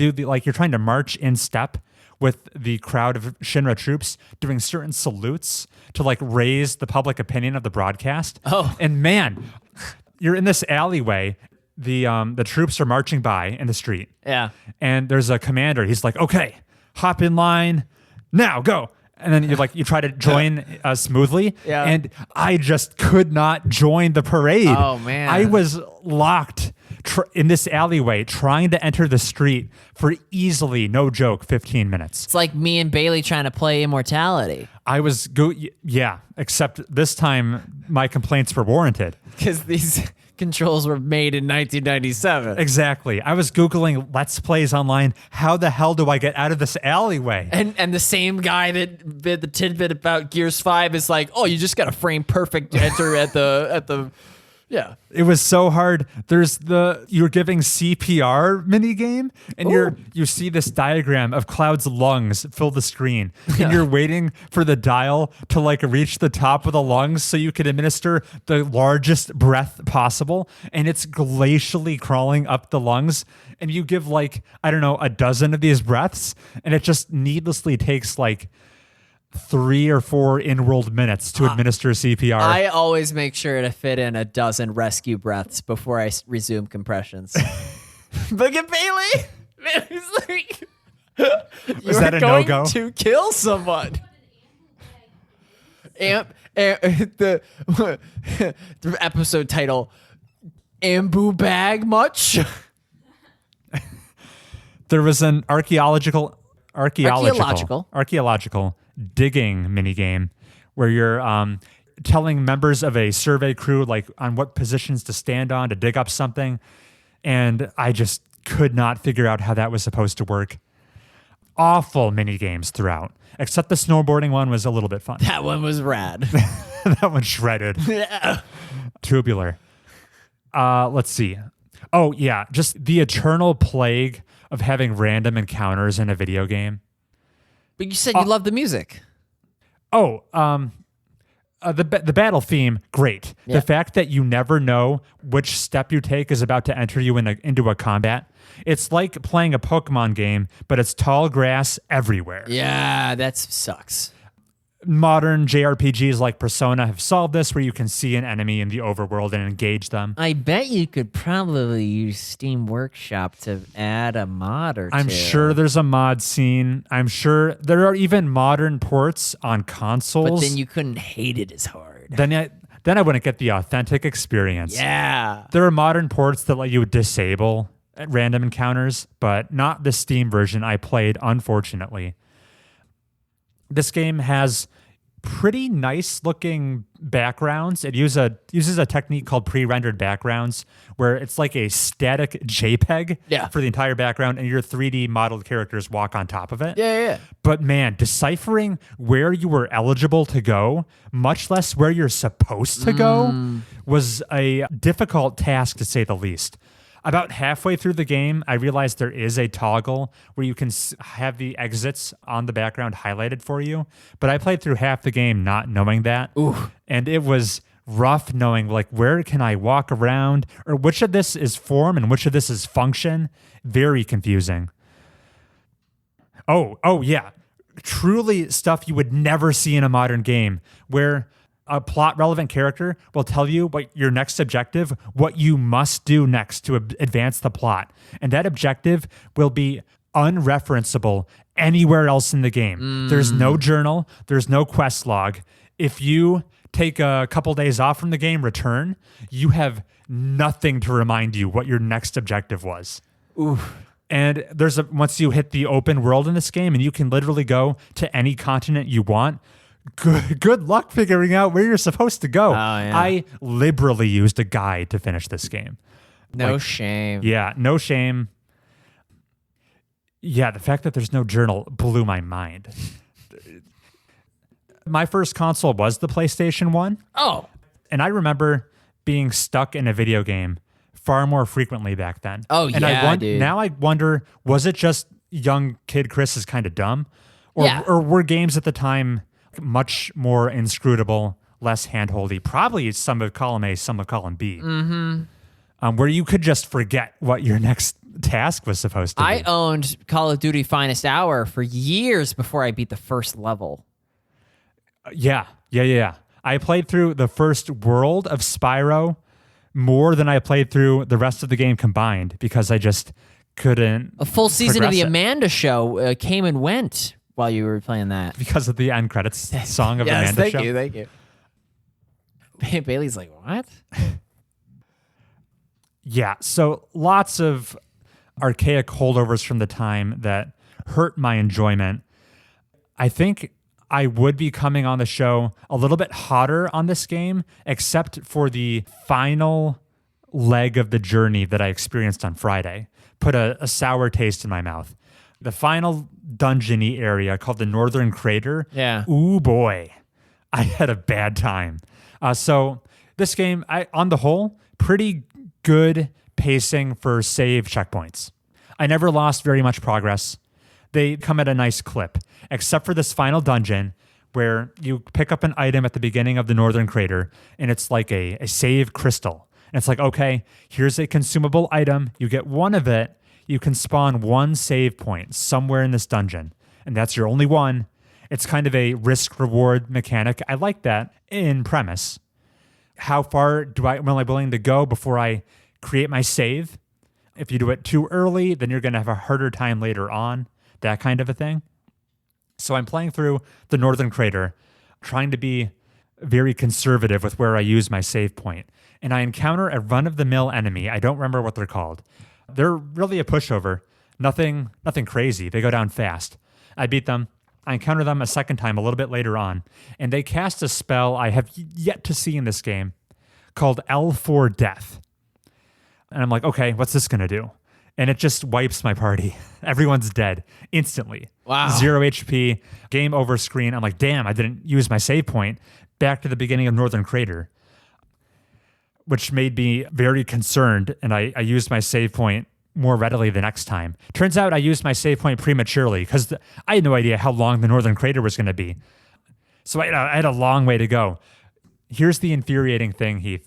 you're trying to march in step with the crowd of Shinra troops doing certain salutes to like raise the public opinion of the broadcast. Oh. And man, you're in this alleyway. The troops are marching by in the street. yeah. And there's a commander. He's like, okay, hop in line now, go. And then you try to join smoothly. Yeah. And I just could not join the parade. Oh, man. I was locked in this alleyway trying to enter the street for easily, no joke, 15 minutes. It's like me and Bailey trying to play Immortality. I was except this time my complaints were warranted. Because these controls were made in 1997. Exactly. I was Googling Let's Plays online. How the hell do I get out of this alleyway? And the same guy that did the tidbit about Gears 5 is like, oh, you just got to frame perfect enter at the yeah. It was so hard. You're giving CPR minigame, and you see this diagram of Cloud's lungs fill the screen, and you're waiting for the dial to like reach the top of the lungs so you can administer the largest breath possible, and it's glacially crawling up the lungs, and you give like, I don't know, a dozen of these breaths, and it just needlessly takes like 3 or 4 in-world minutes to administer CPR. I always make sure to fit in a dozen rescue breaths before I resume compressions. Look at Bailey. Bailey's like, Was that a going no-go? to kill someone. The episode title, Ambu Bag Much? There was an archaeological digging minigame where you're telling members of a survey crew like on what positions to stand on to dig up something, and I just could not figure out how that was supposed to work. Awful minigames throughout, except the snowboarding one was a little bit fun. That one was rad. That one shredded. Yeah. Tubular. Let's see. Oh yeah, just the eternal plague of having random encounters in a video game. But you said you love the music. The battle theme, great. Yeah. The fact that you never know which step you take is about to enter you into a combat. It's like playing a Pokemon game, but it's tall grass everywhere. Yeah, that sucks. Modern JRPGs like Persona have solved this, where you can see an enemy in the overworld and engage them. I bet you could probably use Steam Workshop to add a mod or two. I'm sure there's a mod scene. I'm sure there are even modern ports on consoles. But then you couldn't hate it as hard. Then I wouldn't get the authentic experience. Yeah. There are modern ports that let you disable random encounters, but not the Steam version I played, unfortunately. This game has pretty nice looking backgrounds. It uses a technique called pre-rendered backgrounds, where it's like a static JPEG for the entire background, and your 3D modeled characters walk on top of it. Yeah. But man, deciphering where you were eligible to go, much less where you're supposed to go, was a difficult task, to say the least. About halfway through the game, I realized there is a toggle where you can have the exits on the background highlighted for you. But I played through half the game not knowing that. Ooh. And it was rough knowing, like, where can I walk around? Or which of this is form and which of this is function? Very confusing. Oh, yeah. Truly stuff you would never see in a modern game, where a plot-relevant character will tell you what your next objective, what you must do next to advance the plot. And that objective will be unreferenceable anywhere else in the game. There's no journal. There's no quest log. If you take a couple days off from the game, return, you have nothing to remind you what your next objective was. Ooh. And once you hit the open world in this game, and you can literally go to any continent you want, good luck figuring out where you're supposed to go. Oh, yeah. I liberally used a guide to finish this game. No shame. Yeah, no shame. Yeah, the fact that there's no journal blew my mind. My first console was the PlayStation 1. Oh. And I remember being stuck in a video game far more frequently back then. Oh, and yeah, dude. Now I wonder, was it just young kid Chris is kind of dumb? Or were games at the time much more inscrutable, less handholdy? Probably some of column A, some of column B. Mm-hmm. Where you could just forget what your next task was supposed to be. I owned Call of Duty Finest Hour for years before I beat the first level. Yeah. I played through the first world of Spyro more than I played through the rest of the game combined because I just couldn't. A full season of the progress it. Amanda Show came and went while you were playing that. Because of the end credits song of Yes, Amanda Show. Thank you. Bailey's like, what? Yeah, so lots of archaic holdovers from the time that hurt my enjoyment. I think I would be coming on the show a little bit hotter on this game, except for the final leg of the journey that I experienced on Friday. Put a sour taste in my mouth. The final dungeon-y area called the Northern Crater. Yeah. Ooh, boy. I had a bad time. So this game, on the whole, pretty good pacing for save checkpoints. I never lost very much progress. They come at a nice clip, except for this final dungeon where you pick up an item at the beginning of the Northern Crater, and it's like a save crystal. And it's like, okay, here's a consumable item. You get one of it. You can spawn one save point somewhere in this dungeon, and that's your only one. It's kind of a risk-reward mechanic. I like that in premise. How far am I willing to go before I create my save? If you do it too early, then you're going to have a harder time later on, that kind of a thing. So I'm playing through the Northern Crater, trying to be very conservative with where I use my save point. And I encounter a run-of-the-mill enemy. I don't remember what they're called. They're really a pushover. Nothing crazy. They go down fast. I beat them. I encounter them a second time a little bit later on, and they cast a spell I have yet to see in this game called L4 Death. And I'm like, okay, what's this going to do? And it just wipes my party. Everyone's dead instantly. Wow. 0 HP, game over screen. I'm like, damn, I didn't use my save point. Back to the beginning of Northern Crater, which made me very concerned, and I used my save point more readily the next time. Turns out I used my save point prematurely because I had no idea how long the Northern Crater was going to be. So I had a long way to go. Here's the infuriating thing, Heath.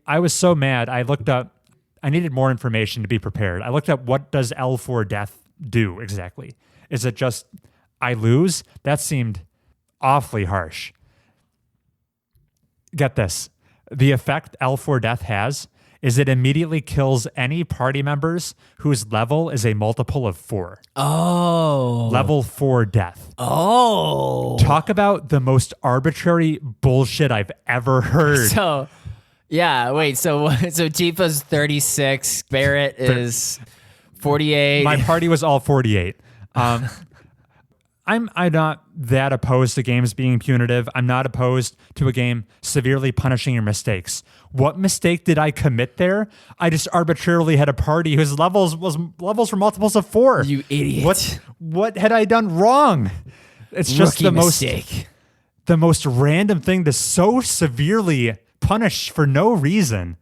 I was so mad, I looked up, I needed more information to be prepared. I looked up, what does L4 Death do exactly? Is it just I lose? That seemed awfully harsh. Get this. The effect L4 Death has is it immediately kills any party members whose level is a multiple of 4. Oh. Level 4 death. Oh. Talk about the most arbitrary bullshit I've ever heard. So, yeah, wait, so Tifa's 36, Barrett is 48. My party was all 48. I'm not that opposed to games being punitive. I'm not opposed to a game severely punishing your mistakes. What mistake did I commit there? I just arbitrarily had a party whose levels were multiples of 4. You idiot. What had I done wrong? It's just Rookie mistake. the most random thing to so severely punish for no reason.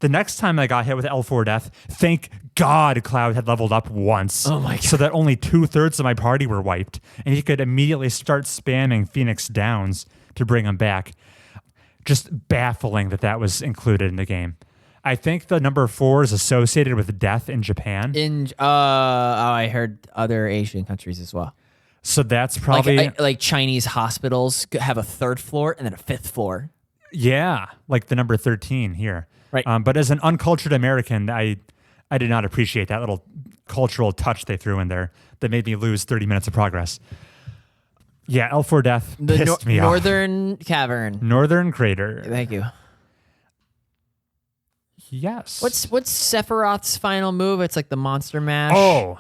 The next time I got hit with L4 Death, thank God Cloud had leveled up once. Oh my God. So that only 2/3 of my party were wiped. And he could immediately start spamming Phoenix Downs to bring him back. Just baffling that was included in the game. I think the number 4 is associated with death in Japan. I heard other Asian countries as well. So that's probably... Like Chinese hospitals have a 3rd floor and then a 5th floor. Yeah, like the number 13 here. Right. But as an uncultured American, I did not appreciate that little cultural touch they threw in there that made me lose 30 minutes of progress. Yeah, L4 Death pissed me off. Northern Cavern. Northern Crater. Thank you. Yes. What's Sephiroth's final move? It's like the monster mash. Oh,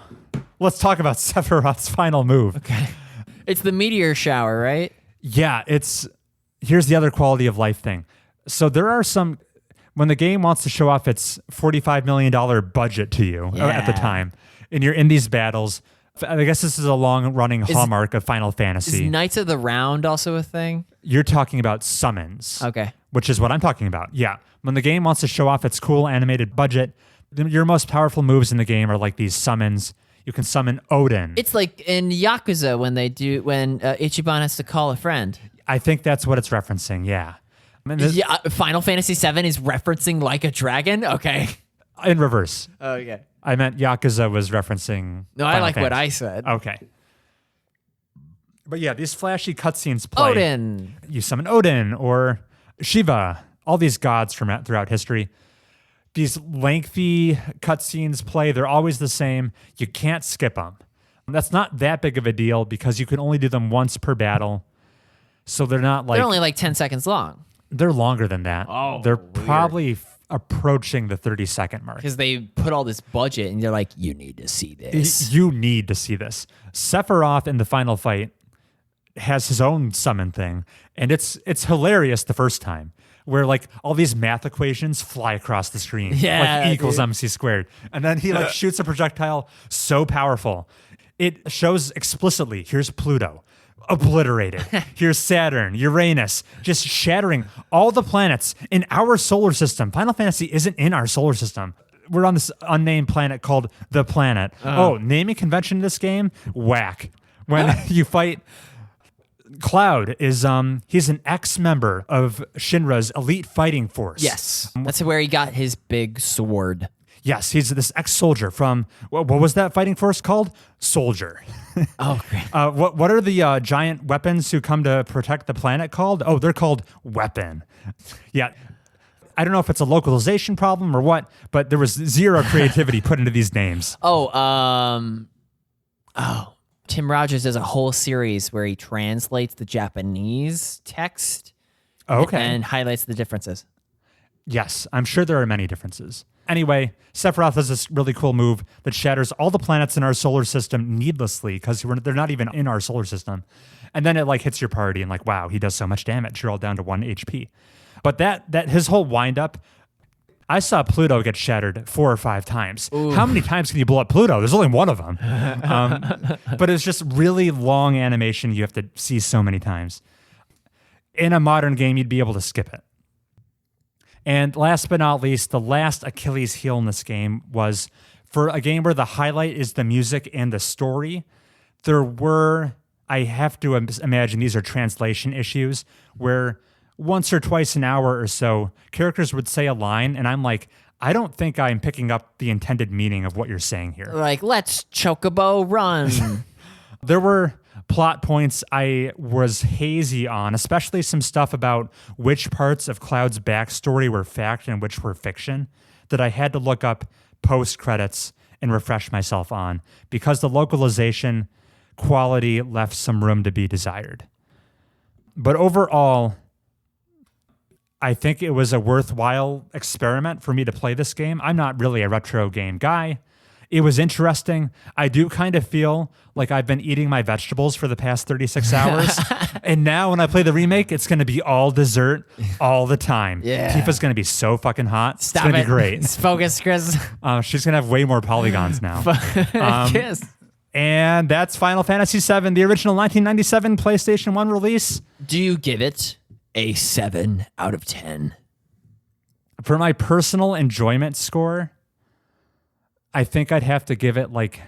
let's talk about Sephiroth's final move. Okay. It's the meteor shower, right? Yeah, here's the other quality of life thing. So there are some, when the game wants to show off its $45 million budget to you at the time, and you're in these battles, I guess this is a long-running hallmark of Final Fantasy. Is Knights of the Round also a thing? You're talking about summons. Okay. Which is what I'm talking about. Yeah. When the game wants to show off its cool animated budget, your most powerful moves in the game are like these summons. You can summon Odin. It's like in Yakuza when Ichiban has to call a friend. I think that's what it's referencing, yeah. Final Fantasy VII is referencing Like a Dragon? Okay. In reverse. Okay. I meant Yakuza was referencing No, Final I like Fantasy. what I said. Okay. But yeah, these flashy cutscenes play. Odin. You summon Odin or Shiva, all these gods from throughout history. These lengthy cutscenes play. They're always the same. You can't skip them. That's not that big of a deal because you can only do them once per battle. So they're not like... They're only like 10 seconds long. They're longer than that. Oh, they're weird. probably approaching the 30-second mark. Because they put all this budget and they're like, you need to see this. You need to see this. Sephiroth in the final fight has his own summon thing, and it's hilarious the first time, where like all these math equations fly across the screen, like E equals MC squared, and then he like shoots a projectile so powerful, it shows explicitly, here's Pluto, obliterated. Here's Saturn, Uranus, just shattering all the planets in our solar system. Final Fantasy isn't in our solar system. We're on this unnamed planet called the Planet. Naming convention in this game, whack. When you fight Cloud is he's an ex-member of Shinra's elite fighting force. Yes. That's where he got his big sword. Yes, he's this ex-soldier from what was that fighting force called? Soldier. Oh, great. What are the giant weapons who come to protect the planet called? Oh, they're called Weapon. Yeah. I don't know if it's a localization problem or what, but there was zero creativity put into these names. Tim Rogers does a whole series where he translates the Japanese text and highlights the differences. Yes, I'm sure there are many differences. Anyway, Sephiroth has this really cool move that shatters all the planets in our solar system needlessly because they're not even in our solar system. And then it like hits your party and like, wow, he does so much damage. You're all down to 1 HP. But that his whole wind-up, I saw Pluto get shattered 4 or 5 times. Ooh. How many times can you blow up Pluto? There's only one of them. But it's just really long animation you have to see so many times. In a modern game, you'd be able to skip it. And last but not least, the last Achilles heel in this game was for a game where the highlight is the music and the story. There were, I have to imagine these are translation issues, where once or twice an hour or so, characters would say a line, and I'm like, I don't think I'm picking up the intended meaning of what you're saying here. Like, let's Chocobo run. There were plot points I was hazy on, especially some stuff about which parts of Cloud's backstory were fact and which were fiction, that I had to look up post-credits and refresh myself on, because the localization quality left some room to be desired. But overall, I think it was a worthwhile experiment for me to play this game. I'm not really a retro game guy. It was interesting. I do kind of feel like I've been eating my vegetables for the past 36 hours. And now when I play the remake, it's going to be all dessert all the time. Yeah. Tifa's going to be so fucking hot. Stop it's going to be great. Let's focus, Chris. She's going to have way more polygons now. Kiss. And that's Final Fantasy VII, the original 1997 PlayStation 1 release. Do you give it a 7 out of 10? For my personal enjoyment score, I think I'd have to give it like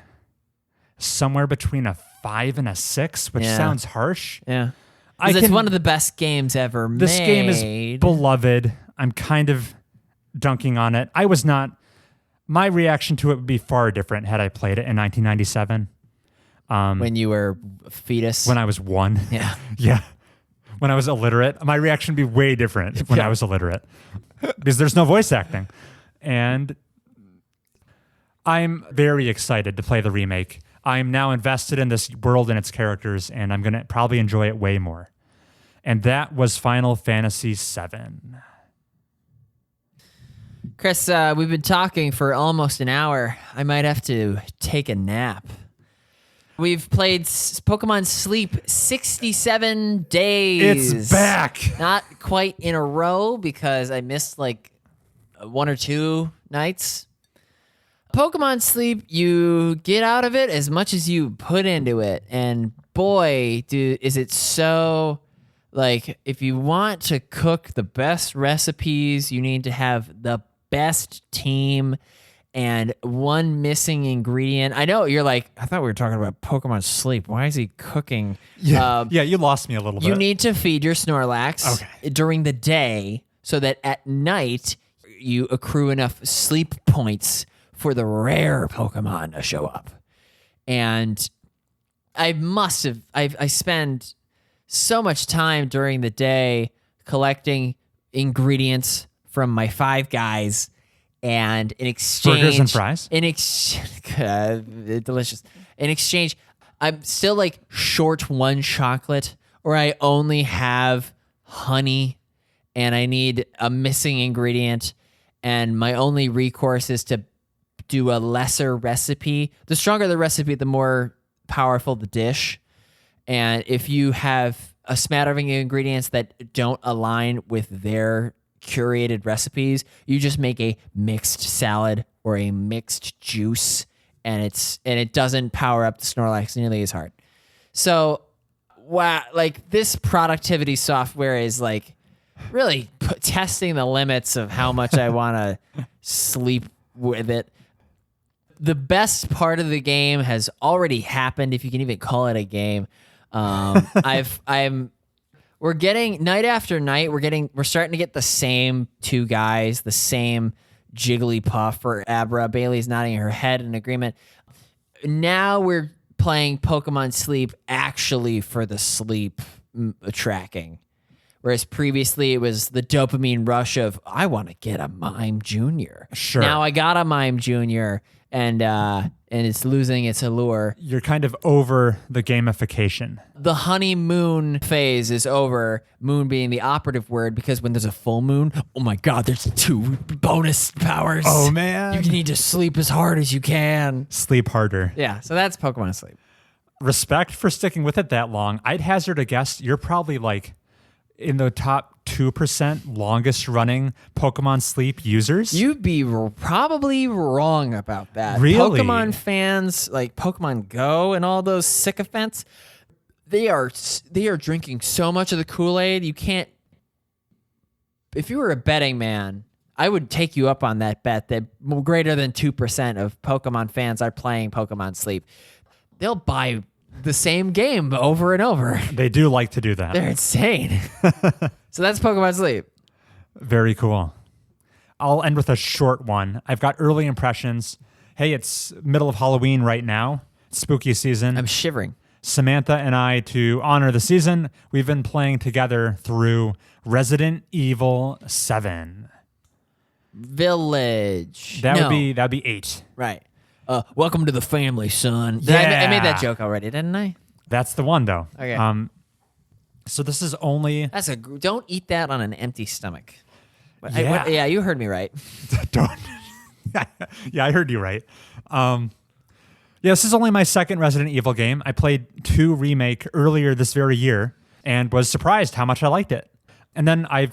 somewhere between a 5 and a 6, which sounds harsh. Yeah. Because it's one of the best games ever made. This game is beloved. I'm kind of dunking on it. My reaction to it would be far different had I played it in 1997. When you were a fetus? When I was 1. Yeah. Yeah. When I was illiterate. My reaction would be way different when I was illiterate. Because there's no voice acting. And I'm very excited to play the remake. I'm now invested in this world and its characters, and I'm going to probably enjoy it way more. And that was Final Fantasy VII. Chris, we've been talking for almost an hour. I might have to take a nap. We've played Pokemon Sleep 67 days. It's back. Not quite in a row because I missed like 1 or 2 nights. Pokemon Sleep, you get out of it as much as you put into it. And boy, dude, is it so... Like, if you want to cook the best recipes, you need to have the best team and one missing ingredient. I know you're like, I thought we were talking about Pokemon Sleep. Why is he cooking? Yeah, you lost me a little bit. You need to feed your Snorlax during the day so that at night you accrue enough sleep points for the rare Pokemon to show up. And I spend so much time during the day collecting ingredients from my 5 guys, and in exchange, burgers and fries. Delicious. In exchange, I'm still like short 1 chocolate, or I only have honey, and I need a missing ingredient, and my only recourse is to do a lesser recipe. The stronger the recipe, the more powerful the dish. And if you have a smattering of ingredients that don't align with their curated recipes, you just make a mixed salad or a mixed juice, and it doesn't power up the Snorlax nearly as hard. So, wow, like this productivity software is like really testing the limits of how much I want to sleep with it. The best part of the game has already happened, if you can even call it a game. We're getting night after night. We're starting to get the same 2 guys, the same Jigglypuff or Abra. Bailey's nodding her head in agreement. Now we're playing Pokemon Sleep actually for the sleep tracking. Whereas previously it was the dopamine rush of, I want to get a Mime Jr. Sure. Now I got a Mime Jr. and it's losing its allure. You're kind of over the gamification. The honeymoon phase is over, moon being the operative word, because when there's a full moon, oh my God, there's 2 bonus powers. Oh, man. You need to sleep as hard as you can. Sleep harder. Yeah, so that's Pokemon Sleep. Respect for sticking with it that long. I'd hazard a guess you're probably like in the top 2% longest running Pokemon Sleep users. You'd be probably wrong about that. Really? Pokemon fans, like Pokemon Go and all those sycophants, they are drinking so much of the Kool-Aid, you can't... If you were a betting man, I would take you up on that bet that greater than 2% of Pokemon fans are playing Pokemon Sleep. They'll buy the same game over and over. They do like to do that. They're insane. So that's Pokemon Sleep. Very cool. I'll end with a short one. I've got early impressions. Hey, it's middle of Halloween right now. It's spooky season. I'm shivering. Samantha and I, to honor the season, we've been playing together through Resident Evil 7. Village. That'd be 8. Right. Welcome to the family, son. Yeah. I made that joke already, didn't I? That's the one, though. Okay. So this is only... Don't eat that on an empty stomach. Yeah. You heard me right. Don't. Yeah, I heard you right. This is only my second Resident Evil game. I played 2 Remake earlier this very year and was surprised how much I liked it. And then I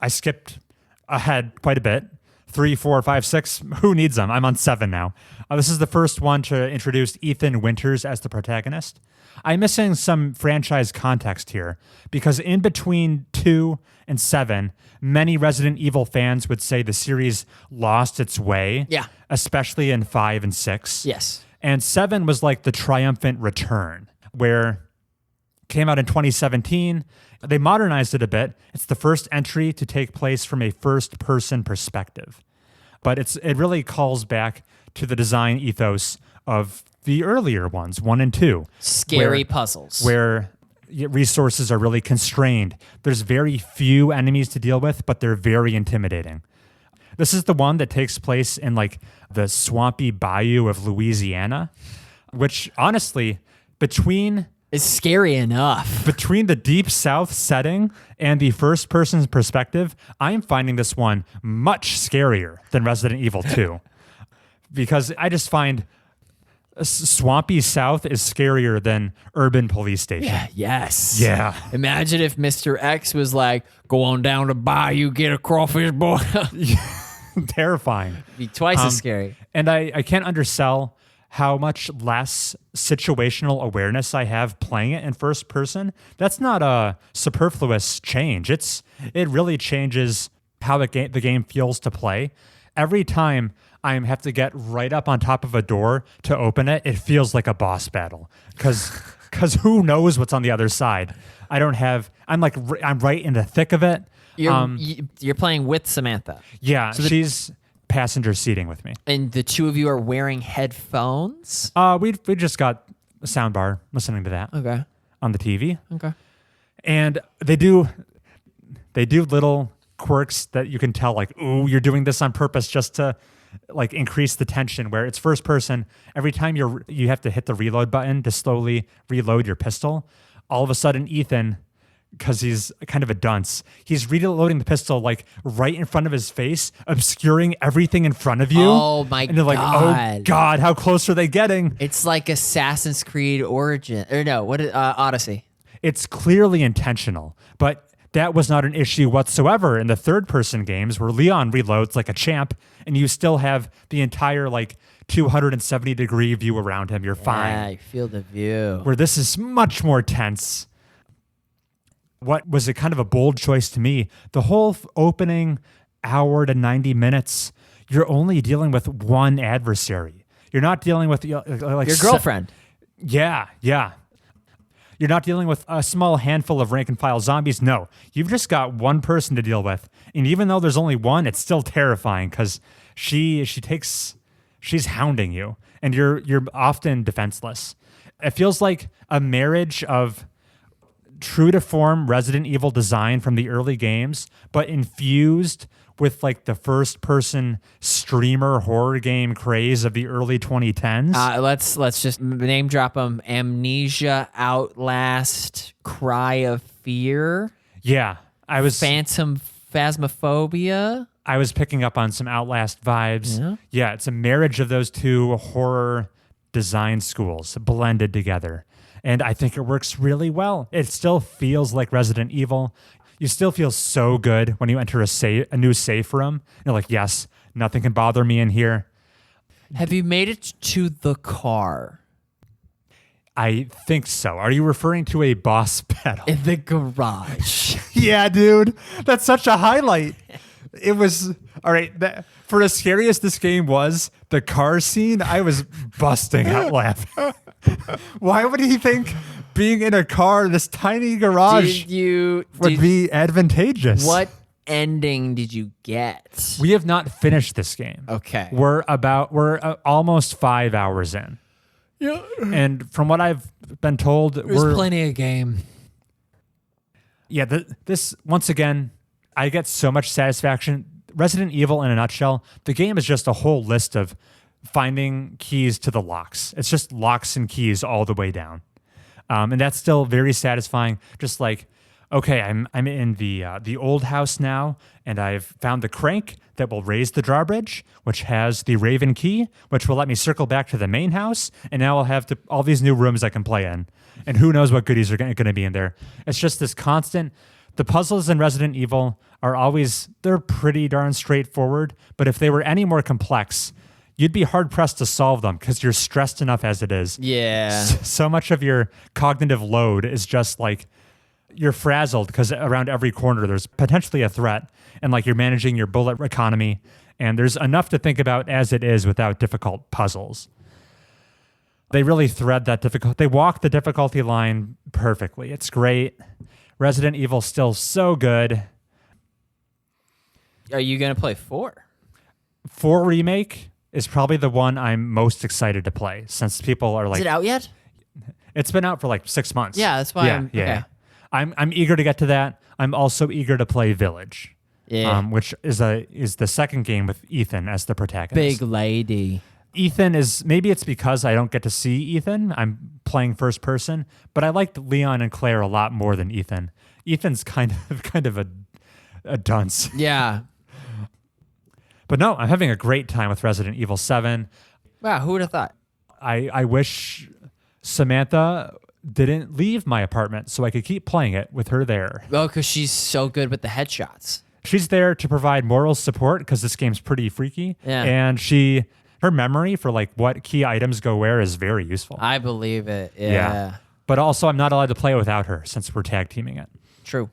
skipped ahead quite a bit. 3, 4, 5, 6. Who needs them? I'm on 7 now. This is the first one to introduce Ethan Winters as the protagonist. I'm missing some franchise context here because in between 2 and 7, many Resident Evil fans would say the series lost its way. Yeah. Especially in 5 and 6. Yes. And 7 was like the triumphant return, where it came out in 2017. They modernized it a bit. It's the first entry to take place from a first-person perspective. But it really calls back to the design ethos of the earlier ones, 1 and 2. Scary puzzles. Where resources are really constrained. There's very few enemies to deal with, but they're very intimidating. This is the one that takes place in like the swampy bayou of Louisiana, which honestly, between it's scary enough. Between the Deep South setting and the first person's perspective, I'm finding this one much scarier than Resident Evil 2. Because I just find Swampy South is scarier than Urban Police Station. Yeah, yes. Yeah. Imagine if Mr. X was like, go on down to Bayou, get a crawfish boil. Terrifying. Be twice as scary. And I can't undersell how much less situational awareness I have playing it in first person. That's not a superfluous change. It really changes how the game feels to play. Every time I have to get right up on top of a door to open it, it feels like a boss battle because who knows what's on the other side. I'm right in the thick of it. You're playing with Samantha. Yeah, so she's passenger seating with me. And the two of you are wearing headphones? We just got a sound bar listening to that on the TV. Okay. And they do little quirks that you can tell, like, ooh, you're doing this on purpose just to like increase the tension, where it's first person. Every time you have to hit the reload button to slowly reload your pistol. All of a sudden, Ethan, because he's kind of a dunce, he's reloading the pistol like right in front of his face, obscuring everything in front of you. Oh my god. And they're like, oh god, how close are they getting? It's like Assassin's Creed Odyssey. It's clearly intentional, but that was not an issue whatsoever in the third-person games where Leon reloads like a champ and you still have the entire like 270-degree view around him. You're fine. Yeah, you feel the view. Where this is much more tense. What was a kind of a bold choice to me, the whole opening hour to 90 minutes, you're only dealing with one adversary. You're not dealing with like your girlfriend. Yeah. You're not dealing with a small handful of rank and file zombies. No, you've just got one person to deal with. And even though there's only one, it's still terrifying because she's hounding you and you're often defenseless. It feels like a marriage of true to form Resident Evil design from the early games, but infused with like the first person streamer horror game craze of the early 2010s. Let's just name drop them: Amnesia, Outlast, Cry of Fear. Yeah, Phantom Phasmophobia. I was picking up on some Outlast vibes. Yeah, it's a marriage of those two horror design schools blended together. And I think it works really well. It still feels like Resident Evil. You still feel so good when you enter a new safe room. You're like, yes, nothing can bother me in here. Have you made it to the car? I think so. Are you referring to a boss battle? In the garage. Yeah, dude. That's such a highlight. It was, all right, for as scary as this game was, the car scene, I was busting out laughing. Why would he think being in a car, this tiny garage, would be advantageous? What ending did you get? We have not finished this game. Okay. We're almost 5 hours in. Yeah. And from what I've been told, there's plenty of game. Yeah, this, once again, I get so much satisfaction. Resident Evil, in a nutshell, the game is just a whole list of finding keys to the locks. It's just locks and keys all the way down. And that's still very satisfying. Just like, okay, I'm in the old house now, and I've found the crank that will raise the drawbridge, which has the Raven key, which will let me circle back to the main house, and now I'll have all these new rooms I can play in. And who knows what goodies are going to be in there. It's just this constant. The puzzles in Resident Evil they're pretty darn straightforward, but if they were any more complex, you'd be hard-pressed to solve them because you're stressed enough as it is. Yeah. So much of your cognitive load is just like you're frazzled because around every corner there's potentially a threat, and like you're managing your bullet economy, and there's enough to think about as it is without difficult puzzles. They really thread that they walk the difficulty line perfectly. It's great. Resident Evil's still so good. Are you going to play 4? 4 Remake is probably the one I'm most excited to play, since people are like... Is it out yet? It's been out for like 6 months. Yeah, that's why okay. I'm eager to get to that. I'm also eager to play Village, which is the second game with Ethan as the protagonist. Big lady. Ethan is, maybe it's because I don't get to see Ethan. I'm playing first person, but I liked Leon and Claire a lot more than Ethan. Ethan's kind of a dunce. Yeah. But no, I'm having a great time with Resident Evil 7. Wow, who would have thought? I wish Samantha didn't leave my apartment so I could keep playing it with her there. Oh, because she's so good with the headshots. She's there to provide moral support because this game's pretty freaky. Yeah. And her memory for like what key items go where is very useful. I believe it. Yeah. But also I'm not allowed to play without her since we're tag teaming it. True.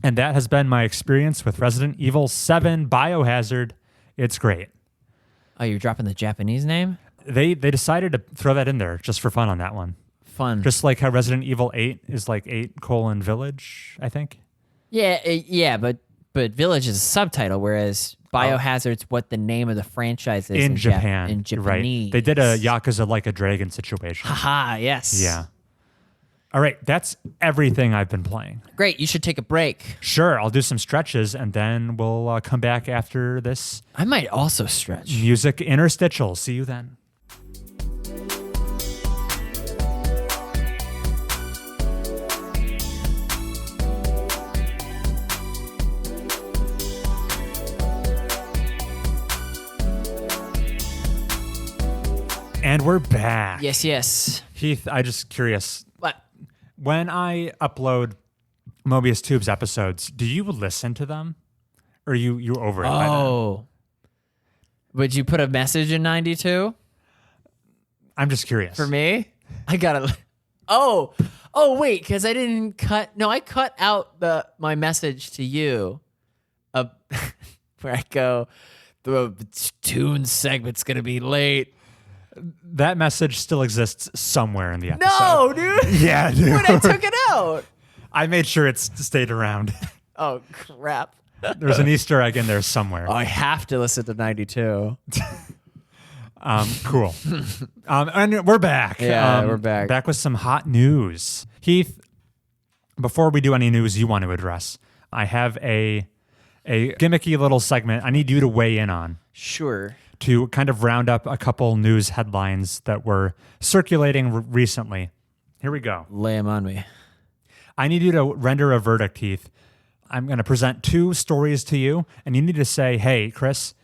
And that has been my experience with Resident Evil 7 Biohazard. It's great. Oh, you're dropping the Japanese name? They decided to throw that in there just for fun on that one. Fun. Just like how Resident Evil 8 is like 8:Village, I think. Yeah, but Village is a subtitle, whereas Biohazard's what the name of the franchise is in Japan. In Japanese. Right. They did a Yakuza Like a Dragon situation. Haha, yes. Yeah. All right, that's everything I've been playing. Great, you should take a break. Sure, I'll do some stretches, and then we'll come back after this I might also stretch. music interstitial. See you then. And we're back. Yes. Heath, I'm just curious. What? When I upload Mobius Tube's episodes, do you listen to them? Or you over it by then? Oh. Would you put a message in 92? I'm just curious. For me? I gotta. Oh, wait, because I didn't cut. No, I cut out my message to you, where I go, the tune segment's gonna be late. That message still exists somewhere in the episode. No, dude. Yeah, dude. When I took it out. I made sure it stayed around. Oh crap. There's an Easter egg in there somewhere. I have to listen to 92. Cool. And we're back. Yeah, we're back. Back with some hot news. Heath, before we do any news you want to address, I have a gimmicky little segment I need you to weigh in on Sure. to kind of round up a couple news headlines that were circulating recently. Here we go. Lay them on me. I need you to render a verdict, Heath. I'm going to present two stories to you, and you need to say, hey, Chris,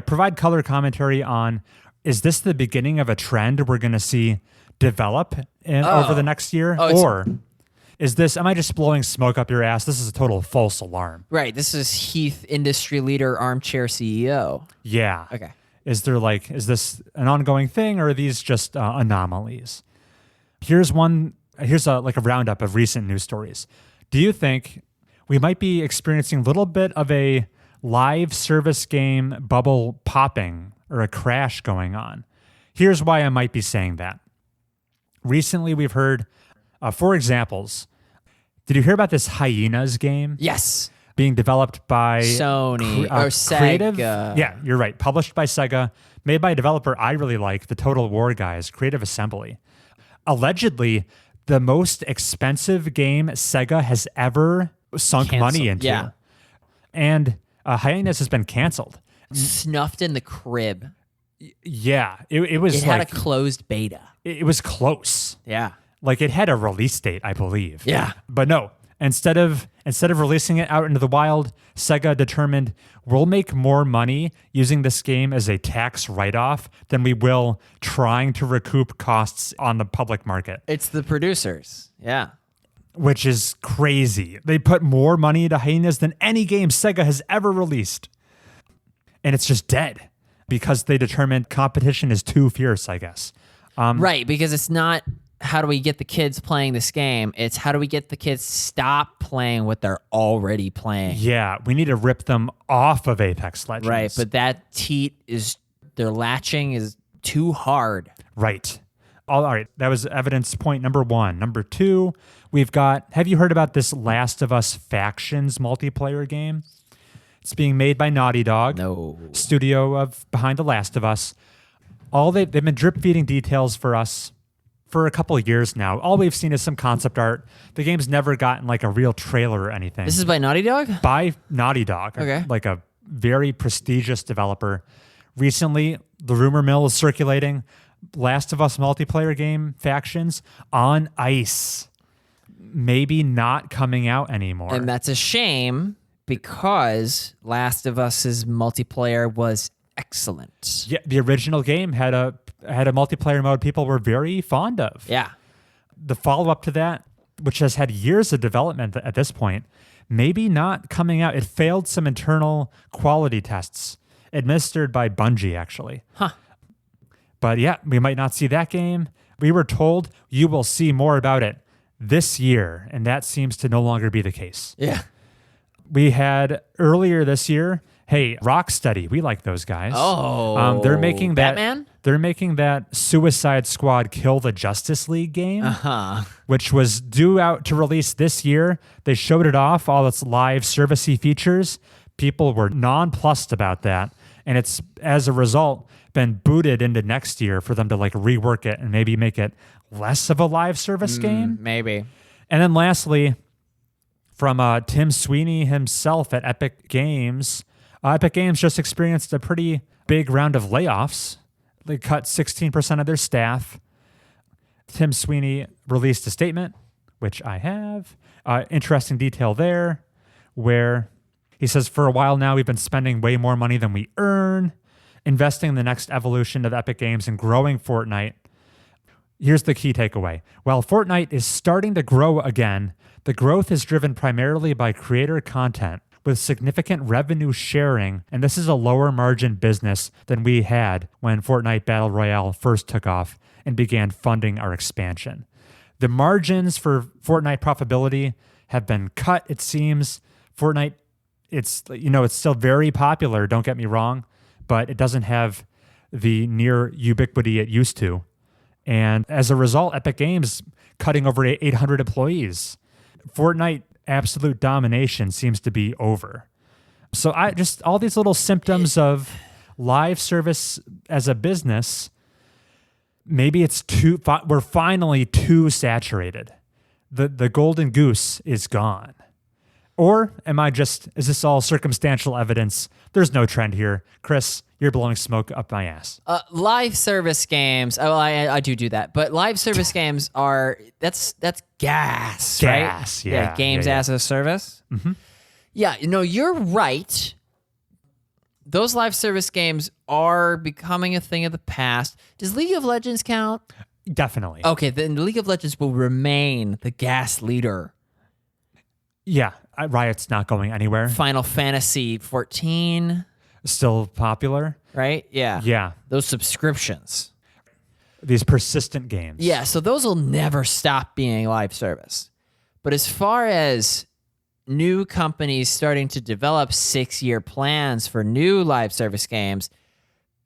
provide color commentary on, is this the beginning of a trend we're going to see develop over the next year? Or is this, am I just blowing smoke up your ass? This is a total false alarm. Right. This is Heath, industry leader, armchair CEO. Yeah. Okay. Is this an ongoing thing, or are these just anomalies? Here's a roundup of recent news stories. Do you think we might be experiencing a little bit of a live service game bubble popping or a crash going on? Here's why I might be saying that. Recently, we've heard 4 examples. Did you hear about this Hyenas game? Yes. Being developed by Sony or Sega. Creative? Yeah, you're right. Published by Sega, made by a developer I really like, the Total War guys, Creative Assembly. Allegedly, the most expensive game Sega has ever sunk money into. Yeah. And Hyenas has been canceled. Snuffed in the crib. Yeah. It was It had a closed beta. It was close. Yeah. Like it had a release date, I believe. Yeah. But no, instead of releasing it out into the wild, Sega determined we'll make more money using this game as a tax write-off than we will trying to recoup costs on the public market. It's the producers. Yeah. Which is crazy. They put more money into Hyenas than any game Sega has ever released. And it's just dead because they determined competition is too fierce, I guess. Right, because it's not how do we get the kids playing this game, it's how do we get the kids stop playing what they're already playing. Yeah, we need to rip them off of Apex Legends. Right, but that teat their latching is too hard. Right. All right, that was evidence point number 1. Number 2, we've got, have you heard about this Last of Us Factions multiplayer game? It's being made by Naughty Dog, studio of behind The Last of Us. They've been drip feeding details for us for a couple of years now. All we've seen is some concept art. The game's never gotten like a real trailer or anything. This is by Naughty Dog? By Naughty Dog. Okay. Like a very prestigious developer. Recently, the rumor mill is circulating. Last of Us multiplayer game Factions on ice. Maybe not coming out anymore. And that's a shame because Last of Us's multiplayer was excellent. Yeah, the original game had a had a multiplayer mode people were very fond of. Yeah. The follow-up to that, which has had years of development at this point, maybe not coming out. It failed some internal quality tests administered by Bungie, actually. Huh. But yeah, we might not see that game. We were told you will see more about it this year, and that seems to no longer be the case. Yeah. We had earlier this year, hey, Rocksteady, we like those guys. Oh, they're making that Batman? They're making that Suicide Squad Kill the Justice League game, which was due out to release this year. They showed it off, all its live servicey features. People were nonplussed about that, and it's as a result been booted into next year for them to like rework it and maybe make it less of a live service game. Maybe. And then lastly, from Tim Sweeney himself at Epic Games just experienced a pretty big round of layoffs. They cut 16% of their staff. Tim Sweeney released a statement, which I have. Interesting detail there, where he says, for a while now, we've been spending way more money than we earn, investing in the next evolution of Epic Games and growing Fortnite. Here's the key takeaway. While Fortnite is starting to grow again, the growth is driven primarily by creator content with significant revenue sharing, and this is a lower margin business than we had when Fortnite Battle Royale first took off and began funding our expansion. The margins for Fortnite profitability have been cut, it seems. Fortnite, it's still very popular, don't get me wrong, but it doesn't have the near ubiquity it used to. And as a result, Epic Games cutting over 800 employees. Fortnite absolute domination seems to be over. So I just all these little symptoms of live service as a business, maybe we're finally too saturated. The golden goose is gone. Or is this all circumstantial evidence? There's no trend here. Chris, you're blowing smoke up my ass. Live service games. Oh, I do that. But live service games that's gas, right? Gas, yeah. Games as a service. Mm-hmm. Yeah, you're right. Those live service games are becoming a thing of the past. Does League of Legends count? Definitely. Okay, then League of Legends will remain the gas leader. Yeah, Riot's not going anywhere. Final Fantasy 14. Still popular. Right? Yeah. Yeah. Those subscriptions. These persistent games. Yeah, so those will never stop being live service. But as far as new companies starting to develop 6-year plans for new live service games,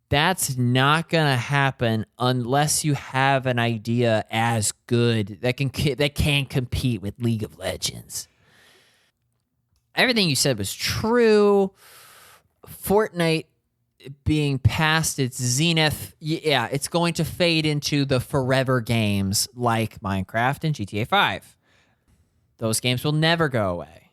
that's not going to happen unless you have an idea as good that can compete with League of Legends. Everything you said was true. Fortnite being past its zenith, yeah, it's going to fade into the forever games like Minecraft and GTA 5. Those games will never go away.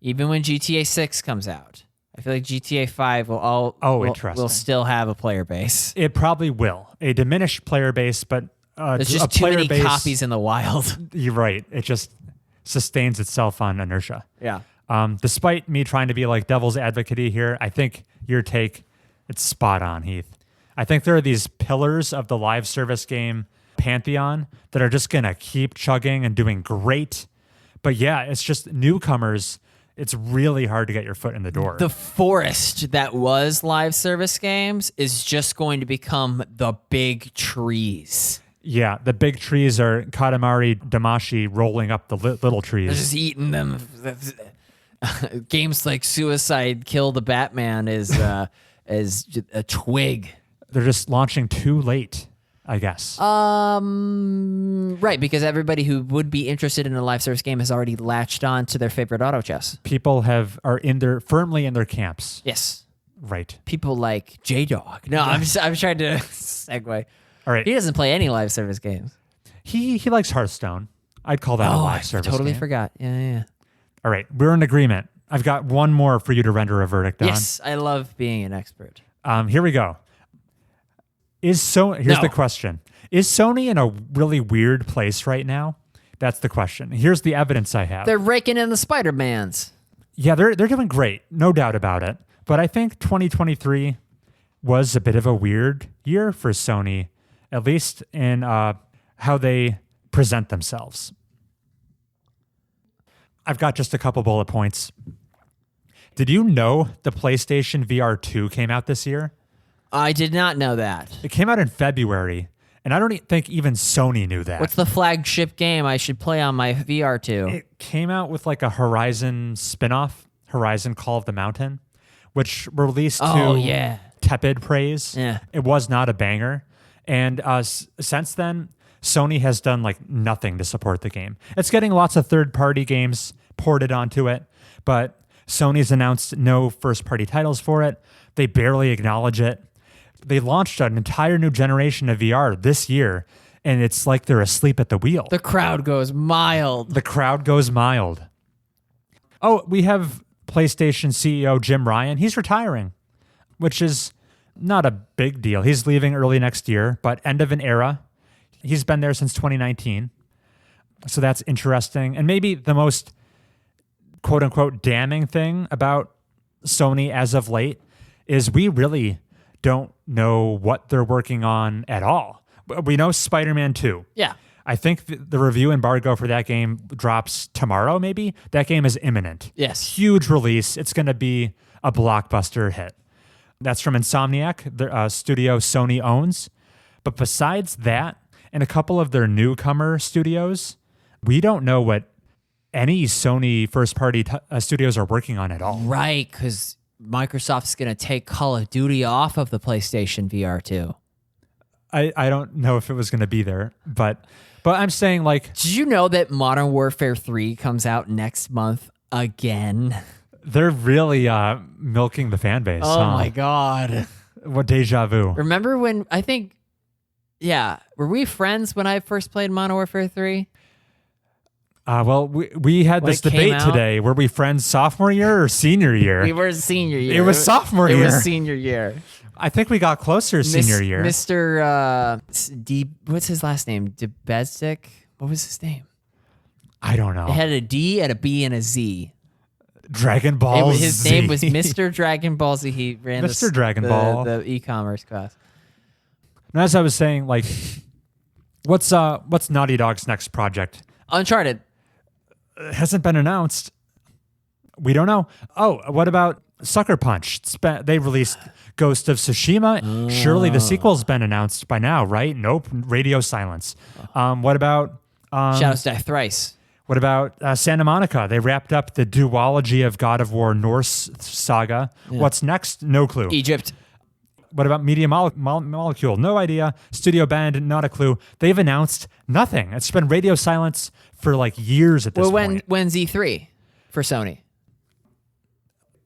Even when GTA 6 comes out. I feel like GTA 5 will still have a player base. It probably will. A diminished player base, but there's just too many copies in the wild. You're right. It just sustains itself on inertia. Yeah. Despite me trying to be like devil's advocate here, I think your take, it's spot on, Heath. I think there are these pillars of the live service game pantheon that are just going to keep chugging and doing great. But yeah, it's just newcomers. It's really hard to get your foot in the door. The forest that was live service games is just going to become the big trees. Yeah, the big trees are Katamari Damacy rolling up the little trees. They're just eating them. Games like Suicide Kill the Batman is a twig. They're just launching too late, I guess. Right, because everybody who would be interested in a live service game has already latched on to their favorite auto chess. People are firmly in their camps. Yes. Right. People like J-Dog. No, I'm trying to segue. All right. He doesn't play any live service games. He likes Hearthstone. I'd call that a live service game. I totally forgot. Yeah. All right, we're in agreement. I've got one more for you to render a verdict on. Yes, I love being an expert. Here we go. Here's the question. Is Sony in a really weird place right now? That's the question. Here's the evidence I have. They're raking in the Spider-Mans. Yeah, they're doing great, no doubt about it. But I think 2023 was a bit of a weird year for Sony at least in how they present themselves. I've got just a couple bullet points. Did you know the PlayStation VR 2 came out this year? I did not know that. It came out in February, and I don't think even Sony knew that. What's the flagship game I should play on my VR 2? It came out with like a Horizon spinoff, Horizon Call of the Mountain, which released to tepid praise. Yeah. It was not a banger. And since then, Sony has done like nothing to support the game. It's getting lots of third-party games ported onto it, but Sony's announced no first-party titles for it. They barely acknowledge it. They launched an entire new generation of VR this year, and it's like they're asleep at the wheel. The crowd goes mild. The crowd goes mild. Oh, we have PlayStation CEO Jim Ryan. He's retiring, which is not a big deal. He's leaving early next year, but end of an era. He's been there since 2019. So that's interesting. And maybe the most quote-unquote damning thing about Sony as of late is we really don't know what they're working on at all. We know Spider-Man 2. Yeah. I think the review embargo for that game drops tomorrow, maybe. That game is imminent. Yes. Huge release. It's going to be a blockbuster hit. That's from Insomniac, the studio Sony owns. But besides that, and a couple of their newcomer studios, we don't know what any Sony first-party studios are working on at all. Right, because Microsoft's going to take Call of Duty off of the PlayStation VR 2. I don't know if it was going to be there, but I'm saying, like... Did you know that Modern Warfare 3 comes out next month again? They're really milking the fan base. Oh, my God. What deja vu. Remember when, I think, were we friends when I first played Modern Warfare 3? Well, we had this debate today. Were we friends sophomore year or senior year? We were senior year. It was sophomore year. It was senior year. I think we got closer senior year. Mr. What's his last name? Debestic? What was his name? I don't know. It had a D, and a B, and a Z. Dragon Ball Z. His name was Mr. Dragon Ball Z. He ran Mr. Dragon Ball. the e-commerce class. And as I was saying, like, what's Naughty Dog's next project? Uncharted. It hasn't been announced. We don't know. Oh, what about Sucker Punch? They released Ghost of Tsushima. Surely the sequel's been announced by now, right? Nope. Radio silence. What about... Shadows Die Thrice. What about Santa Monica? They wrapped up the duology of God of War Norse saga. Yeah. What's next? No clue. Egypt. What about Media Molecule? No idea. Studio Band, not a clue. They've announced nothing. It's been radio silence for like years at this point. When's E3 for Sony?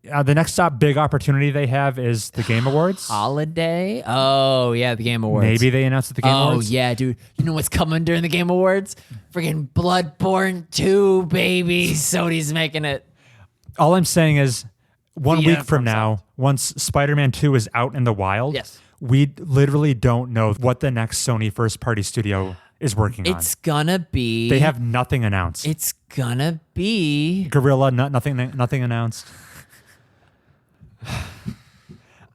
The next big opportunity they have is the Game Awards. Holiday? Oh, yeah, the Game Awards. Maybe they announced at the Game Awards. Oh, yeah, dude. You know what's coming during the Game Awards? Friggin' Bloodborne 2, baby. Sony's making it. All I'm saying is 1 week from now, once Spider-Man 2 is out in the wild, yes, we literally don't know what the next Sony first-party studio is working on. It's gonna be... They have nothing announced. It's gonna be... Guerrilla, nothing announced.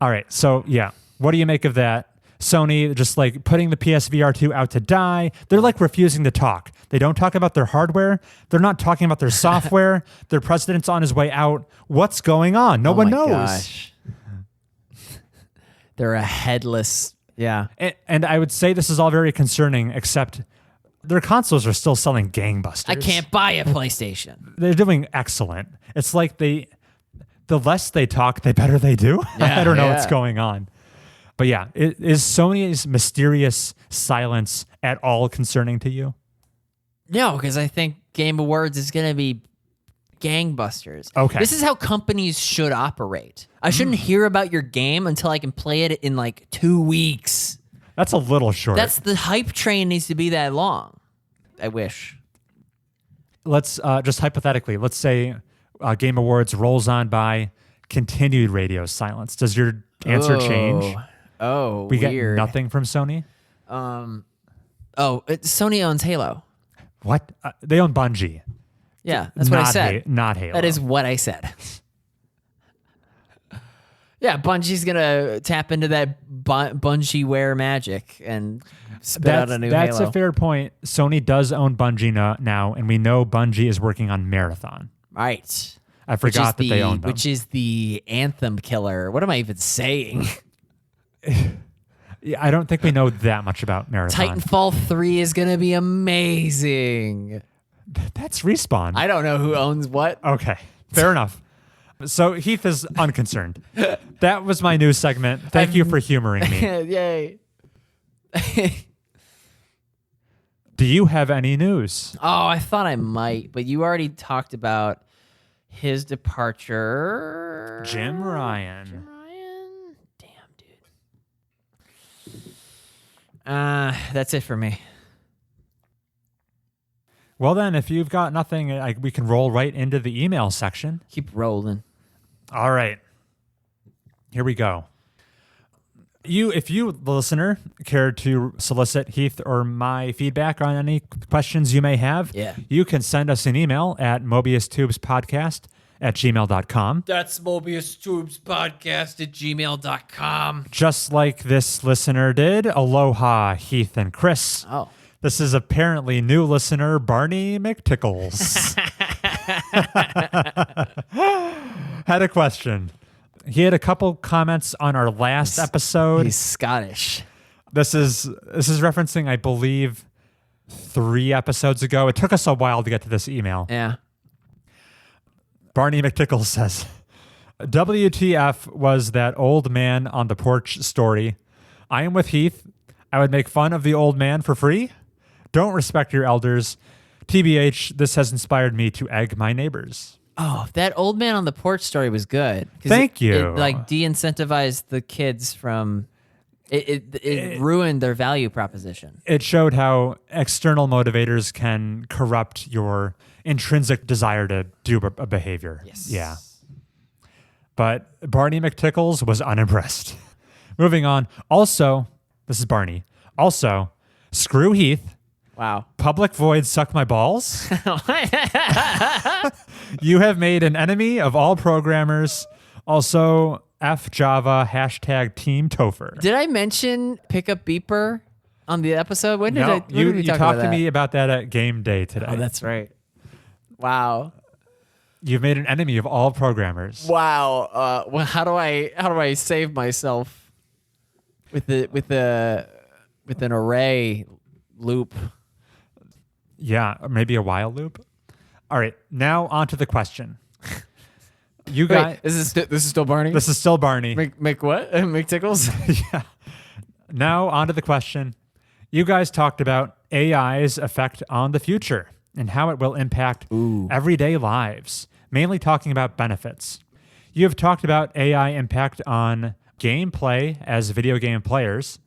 All right, so yeah, what do you make of that? Sony just like putting the PSVR 2 out to die. They're like refusing to talk. They don't talk about their hardware. They're not talking about their software. Their president's on his way out. What's going on? No one knows. Gosh. They're a headless... Yeah. And I would say this is all very concerning, except their consoles are still selling gangbusters. I can't buy a PlayStation. They're doing excellent. It's like the less they talk, the better they do. Yeah, I don't know what's going on. But yeah, is Sony's mysterious silence at all concerning to you? No, because I think Game Awards is going to be gangbusters. Okay. This is how companies should operate. I shouldn't hear about your game until I can play it in like 2 weeks. That's a little short. The hype train needs to be that long. I wish. Let's just hypothetically, let's say Game Awards rolls on by, continued radio silence. Does your answer change? Oh, we weird. Get nothing from Sony? Sony owns Halo. What? They own Bungie. Yeah, that's what I said. Not Halo. That is what I said. Yeah, Bungie's going to tap into that Bungie wear magic and spit out a new That's Halo. a fair point. Sony does own Bungie now, and we know Bungie is working on Marathon. Right. I forgot that they own them. Which is the Anthem killer. What am I even saying? Yeah, I don't think we know that much about Marathon. Titanfall 3 is going to be amazing. That's Respawn. I don't know who owns what. Okay, fair enough. So Heath is unconcerned. That was my news segment. Thank you for humoring me. Yay. Do you have any news? Oh, I thought I might, but you already talked about his departure. Jim Ryan. Damn, dude. That's it for me. Well, then, if you've got nothing, we can roll right into the email section. Keep rolling. All right. Here we go. If you, the listener, care to solicit Heath or my feedback on any questions you may have, you can send us an email at mobiustubespodcast@gmail.com. That's mobiustubespodcast@gmail.com. Just like this listener did. Aloha, Heath and Chris. Oh. This is apparently new listener Barney McTickles. Had a question. He had a couple comments on our last episode. He's Scottish. This is referencing, I believe, 3 episodes ago. It took us a while to get to this email. Yeah. Barney McTickles says, WTF was that old man on the porch story. I am with Heath. I would make fun of the old man for free. Don't respect your elders. TBH, this has inspired me to egg my neighbors. Oh, that old man on the porch story was good. Thank you. It like de-incentivized the kids from... It ruined their value proposition. It showed how external motivators can corrupt your intrinsic desire to do a behavior. Yes. Yeah. But Barney McTickles was unimpressed. Moving on. Also, this is Barney. Also, screw Heath. Wow. Public void suck my balls. You have made an enemy of all programmers. Also, F Java # Team Topher. Did I mention Pickup Beeper on the episode? When did you talk talked about to me about that at game day today. Oh, that's right. Wow. You've made an enemy of all programmers. Wow. Well, how do I save myself with an array loop? Yeah, or maybe a while loop. All right, now on to the question. You guys, this is still Barney. This is still Barney. Make what? Make tickles. Yeah. Now on to the question. You guys talked about AI's effect on the future and how it will impact everyday lives, mainly talking about benefits. You have talked about AI impact on gameplay as video game players,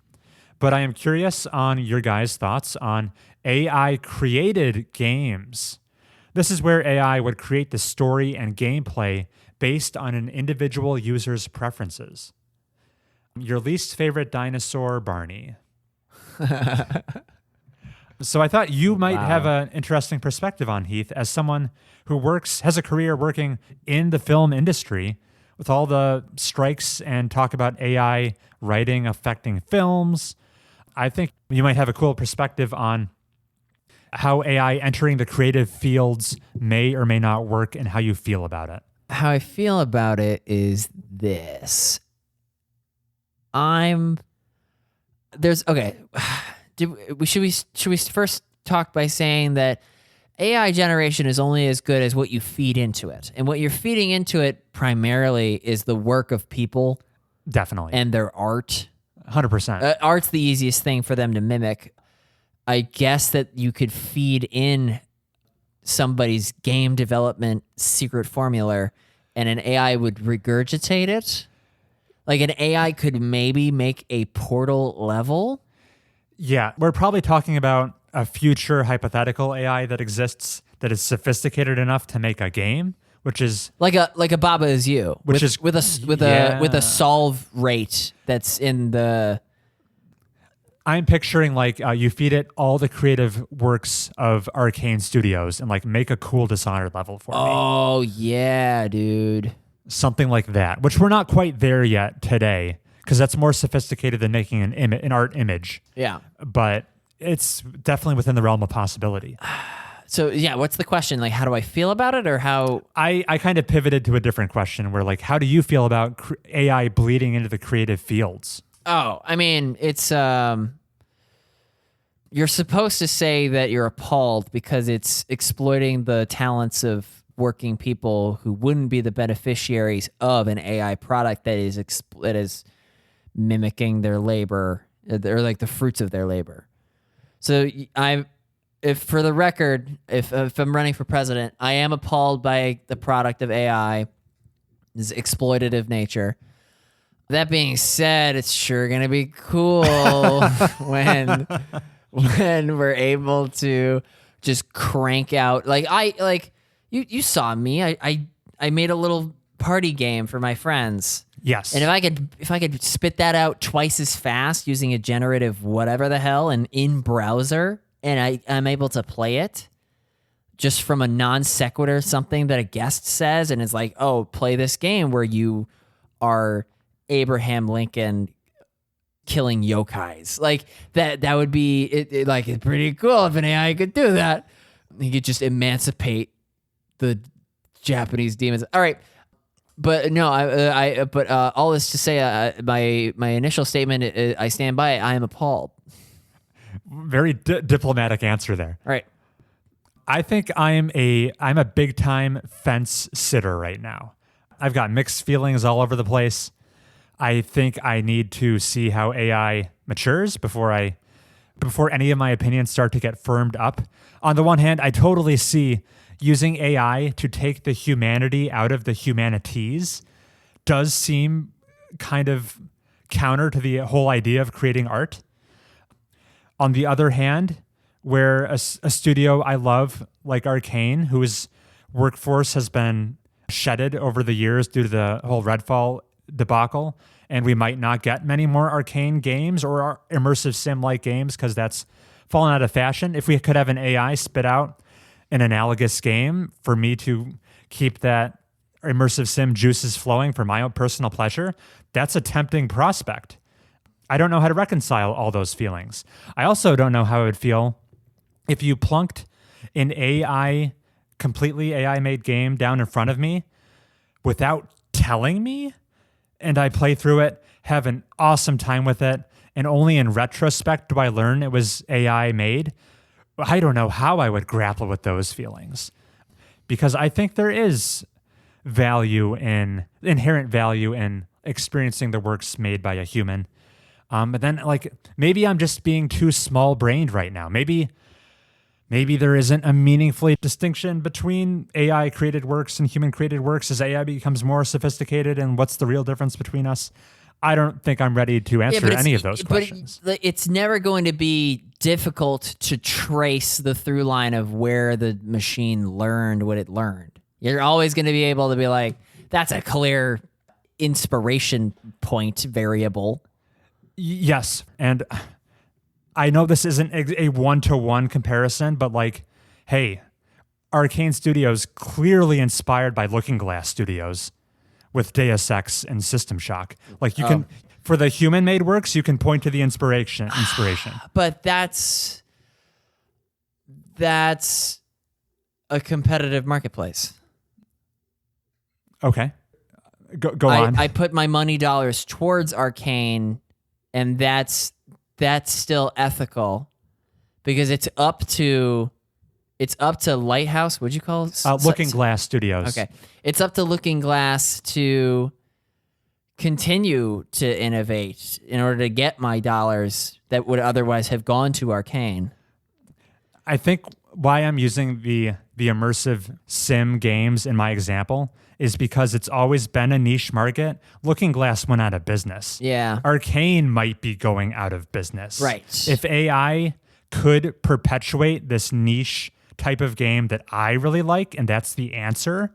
but I am curious on your guys' thoughts on AI-created games. This is where AI would create the story and gameplay based on an individual user's preferences. Your least favorite dinosaur, Barney. So I thought you might have an interesting perspective on Heath as someone who has a career working in the film industry with all the strikes and talk about AI writing affecting films. I think you might have a cool perspective on how AI entering the creative fields may or may not work and how you feel about it. How I feel about it is this. Should we first talk by saying that AI generation is only as good as what you feed into it. And what you're feeding into it primarily is the work of people. Definitely. And their art. 100%. Art's the easiest thing for them to mimic. I guess that you could feed in somebody's game development secret formula and an AI would regurgitate it. Like an AI could maybe make a Portal level. Yeah, we're probably talking about a future hypothetical AI that exists that is sophisticated enough to make a game, which is like a Baba Is You, which is with a solve rate that's in the. I'm picturing like you feed it all the creative works of Arcane Studios and like make a cool Dishonored level for me. Oh yeah, dude. Something like that, which we're not quite there yet today because that's more sophisticated than making an art image. Yeah. But it's definitely within the realm of possibility. So yeah, what's the question? Like, how do I feel about it, or how? I kind of pivoted to a different question where, like, how do you feel about AI bleeding into the creative fields? Oh, I mean, it's you're supposed to say that you're appalled because it's exploiting the talents of working people who wouldn't be the beneficiaries of an AI product that is mimicking their labor, or like the fruits of their labor. So if for the record, if I'm running for president, I am appalled by the product of AI, its exploitative nature. That being said, it's sure gonna be cool when we're able to just crank out. Like you saw me. I made a little party game for my friends. Yes. And if I could spit that out twice as fast using a generative whatever the hell and in browser, and I'm able to play it just from a non sequitur, something that a guest says, and it's like, oh, play this game where you are Abraham Lincoln killing yokais. Like that would be it's pretty cool if an AI could do that. He could just emancipate the Japanese demons. All right. But no, but all this to say, my initial statement, I stand by it. I am appalled. Very diplomatic answer there. All right. I think I'm a big time fence sitter right now. I've got mixed feelings all over the place. I think I need to see how AI matures before any of my opinions start to get firmed up. On the one hand, I totally see using AI to take the humanity out of the humanities does seem kind of counter to the whole idea of creating art. On the other hand, where a studio I love, like Arcane, whose workforce has been shedded over the years due to the whole Redfall debacle, and we might not get many more Arcane games or immersive sim-like games because that's fallen out of fashion. If we could have an AI spit out an analogous game for me to keep that immersive sim juices flowing for my own personal pleasure, that's a tempting prospect. I don't know how to reconcile all those feelings. I also don't know how it would feel if you plunked an completely AI-made game down in front of me without telling me, and I play through it, have an awesome time with it, and only in retrospect do I learn it was AI made. I don't know how I would grapple with those feelings, because I think there is inherent value in experiencing the works made by a human. But then, like, maybe I'm just being too small-brained right now. Maybe there isn't a meaningful distinction between AI-created works and human-created works as AI becomes more sophisticated, and what's the real difference between us? I don't think I'm ready to answer any of those questions. But it's never going to be difficult to trace the through line of where the machine learned what it learned. You're always going to be able to be like, that's a clear inspiration point variable. Yes, and I know this isn't a one-to-one comparison, but like, hey, Arcane Studios clearly inspired by Looking Glass Studios with Deus Ex and System Shock. Like you can, for the human-made works, you can point to the inspiration. But that's a competitive marketplace. Okay, go on. I put my money dollars towards Arcane, and that's still ethical because it's up to Lighthouse. What'd you call it? Looking Glass Studios. Okay. It's up to Looking Glass to continue to innovate in order to get my dollars that would otherwise have gone to Arcane. I think why I'm using the immersive sim games in my example is because it's always been a niche market. Looking Glass went out of business. Yeah. Arcane might be going out of business. Right. If AI could perpetuate this niche type of game that I really like, and that's the answer.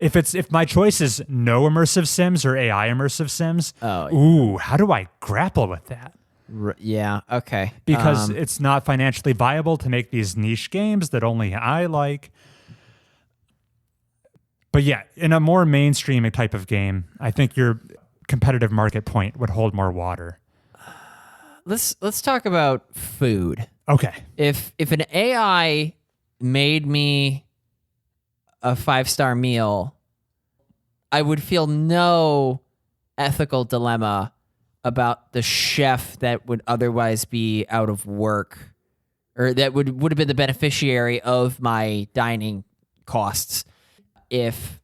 If my choice is no immersive sims or AI immersive sims, how do I grapple with that? Yeah, okay. Because it's not financially viable to make these niche games that only I like. But yeah, in a more mainstream type of game, I think you're competitive market point would hold more water? Let's talk about food. Okay. If an AI made me a 5-star meal, I would feel no ethical dilemma about the chef that would otherwise be out of work, or that would have been the beneficiary of my dining costs, if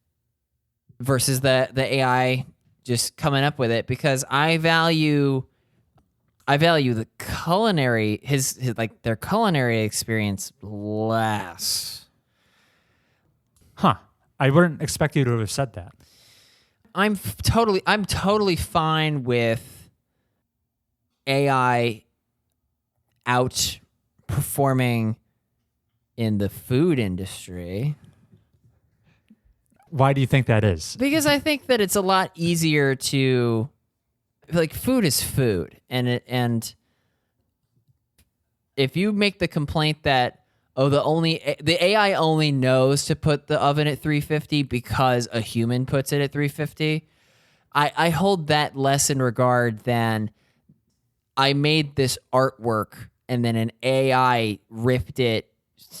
versus the AI just coming up with it, because I value the culinary his like their culinary experience less. Huh. I wouldn't expect you to have said that. I'm totally fine with AI outperforming in the food industry. Why do you think that is? Because I think that it's a lot easier to, like, food is food, and if you make the complaint that the AI only knows to put the oven at 350 because a human puts it at 350, I hold that less in regard than I made this artwork and then an AI ripped it,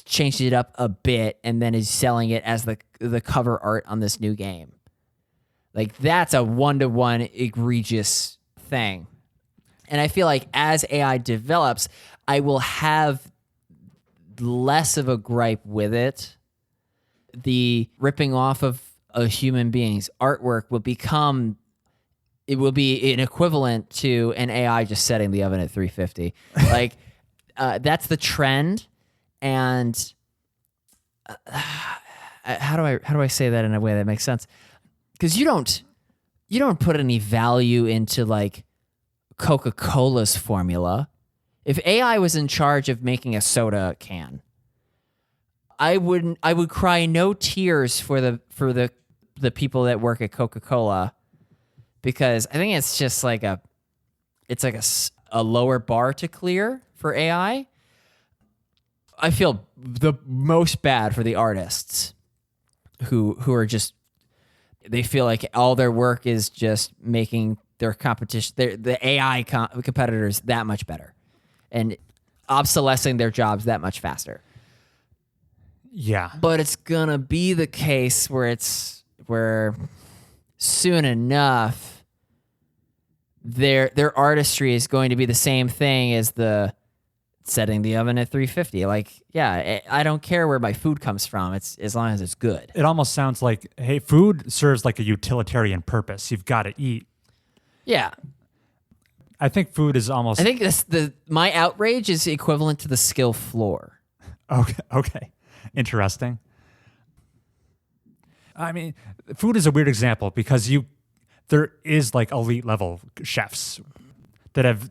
changed it up a bit, and then is selling it as the cover art on this new game. Like, that's a 1-to-1 egregious thing. And I feel like as AI develops, I will have less of a gripe with it. The ripping off of a human being's artwork will be an equivalent to an AI just setting the oven at 350. Like, that's the trend. And how do I say that in a way that makes sense? Because you don't put any value into, like, Coca-Cola's formula. If AI was in charge of making a soda can, I would cry no tears for the people that work at Coca-Cola, because I think it's just like a lower bar to clear for AI. I feel the most bad for the artists who are just, they feel like all their work is just making their competition, the AI competitors, that much better, and obsolescing their jobs that much faster. Yeah. But it's gonna be the case where soon enough their artistry is going to be the same thing as the setting the oven at 350. Like, yeah, I don't care where my food comes from. It's as long as it's good. It almost sounds like, hey, food serves like a utilitarian purpose. You've got to eat. Yeah. I think food is almost... I think my outrage is equivalent to the skill floor. Okay. Interesting. I mean, food is a weird example because there is like elite level chefs that have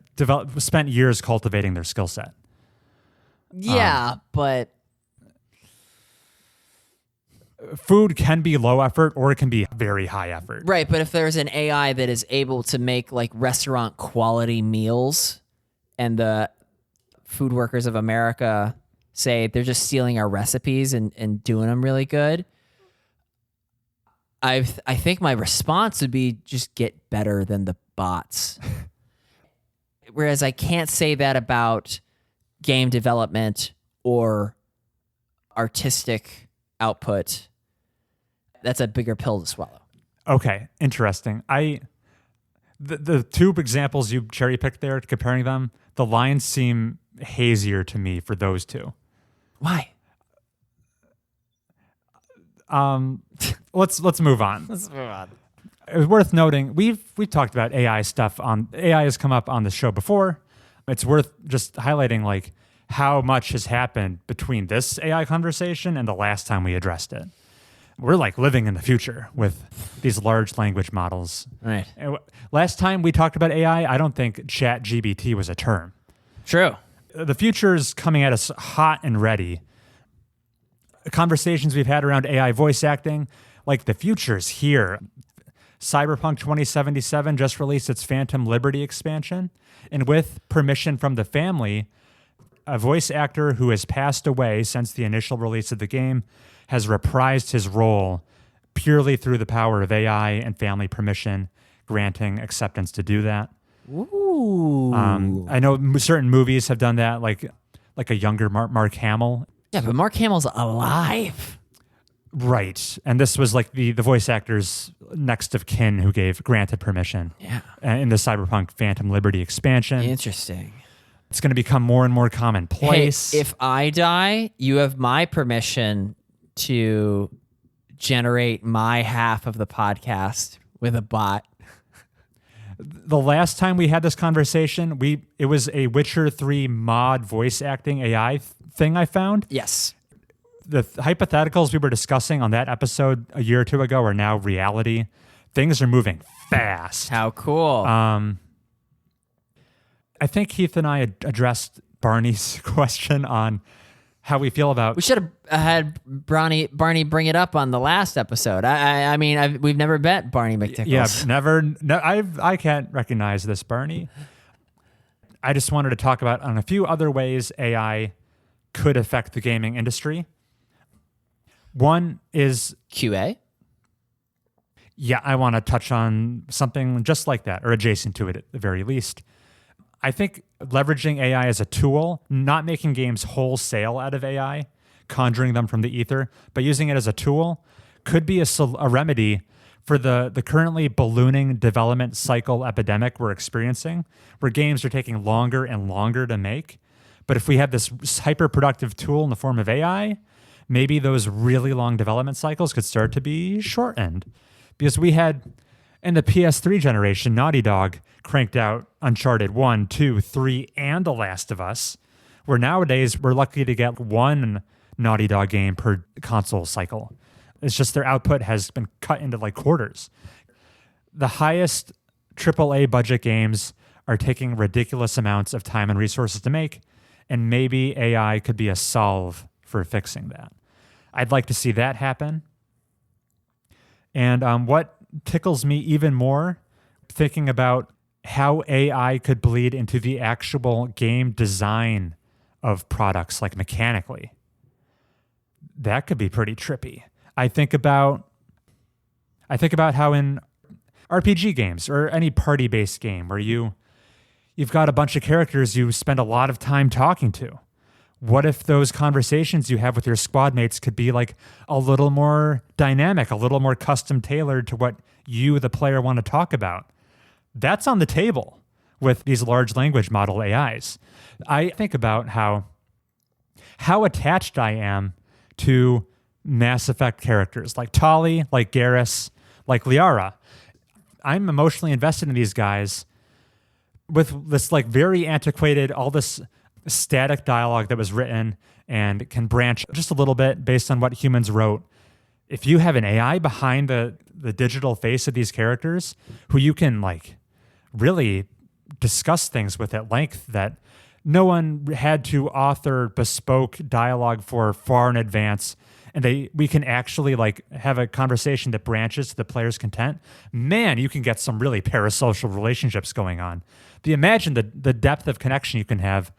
spent years cultivating their skill set. Yeah, but food can be low effort or it can be very high effort. Right, but if there's an AI that is able to make like restaurant quality meals, and the food workers of America say they're just stealing our recipes and doing them really good, I think my response would be just get better than the bots. Whereas I can't say that about game development or artistic output. That's a bigger pill to swallow. Okay, interesting. The two examples you cherry picked there, comparing them, the lines seem hazier to me for those two. Why? Let's move on. Let's move on. It was worth noting, we've talked about AI stuff AI has come up on the show before. It's worth just highlighting like how much has happened between this AI conversation and the last time we addressed it. We're like living in the future with these large language models. Right. Last time we talked about AI, I don't think ChatGPT was a term. True. The future is coming at us hot and ready. Conversations we've had around AI voice acting, like the future's here. Cyberpunk 2077 just released its Phantom Liberty expansion, and with permission from the family, a voice actor who has passed away since the initial release of the game has reprised his role purely through the power of AI and family permission, granting acceptance to do that. Ooh. I know certain movies have done that, like a younger Mark Hamill. Yeah, but Mark Hamill's alive. Right. And this was like the voice actor's next of kin who granted permission. Yeah. In the Cyberpunk Phantom Liberty expansion. Interesting. It's going to become more and more commonplace. Hey, if I die, you have my permission to generate my half of the podcast with a bot. The last time we had this conversation, it was a Witcher 3 mod voice acting AI thing I found. Yes. The hypotheticals we were discussing on that episode a year or two ago are now reality. Things are moving fast. How cool. I think Heath and I addressed Barney's question on how we feel about. We should have had Barney bring it up on the last episode. I mean, we've never met Barney McTickles. Yeah, never. No, I can't recognize this Barney. I just wanted to talk about on a few other ways AI could affect the gaming industry. One is QA. Yeah, I want to touch on something just like that, or adjacent to it at the very least. I think leveraging AI as a tool, not making games wholesale out of AI, conjuring them from the ether, but using it as a tool could be a remedy for the currently ballooning development cycle epidemic we're experiencing, where games are taking longer and longer to make. But if we have this hyper-productive tool in the form of AI, maybe those really long development cycles could start to be shortened. Because we had, in the PS3 generation, Naughty Dog cranked out Uncharted 1, 2, 3, and The Last of Us, where nowadays we're lucky to get one Naughty Dog game per console cycle. It's just their output has been cut into like quarters. The highest AAA budget games are taking ridiculous amounts of time and resources to make, and maybe AI could be a solve for fixing that. I'd like to see that happen. And what tickles me even more, thinking about how AI could bleed into the actual game design of products, like mechanically. That could be pretty trippy. I think about how in RPG games or any party-based game where you've got a bunch of characters you spend a lot of time talking to. What if those conversations you have with your squad mates could be like a little more dynamic, a little more custom tailored to what you, the player, want to talk about? That's on the table with these large language model AIs. I think about how attached I am to Mass Effect characters like Tali, like Garrus, like Liara. I'm emotionally invested in these guys with this like very antiquated, all this static dialogue that was written and can branch just a little bit based on what humans wrote. If you have an AI behind the digital face of these characters who you can like really discuss things with at length that no one had to author bespoke dialogue for far in advance, and we can actually like have a conversation that branches to the player's content, man, you can get some really parasocial relationships going on. Imagine the depth of connection you can have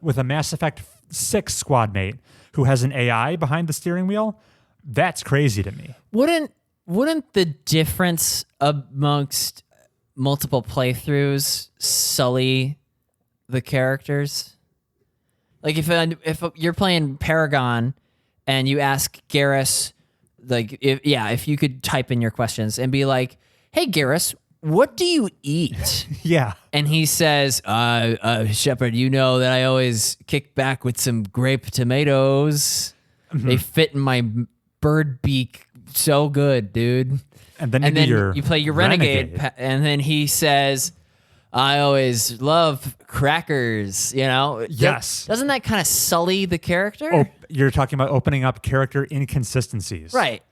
with a Mass Effect 6 squad mate who has an AI behind the steering wheel. That's crazy to me. Wouldn't the difference amongst multiple playthroughs sully the characters? Like if you're playing Paragon and you ask Garrus, like if you could type in your questions and be like, "Hey Garrus, what do you eat?" Yeah. And he says, Shepard, you know that I always kick back with some grape tomatoes. Mm-hmm. They fit in my bird beak so good, dude. And then you play your renegade. And then he says, I always love crackers, you know? Yes. Doesn't that kind of sully the character? Oh, you're talking about opening up character inconsistencies. Right.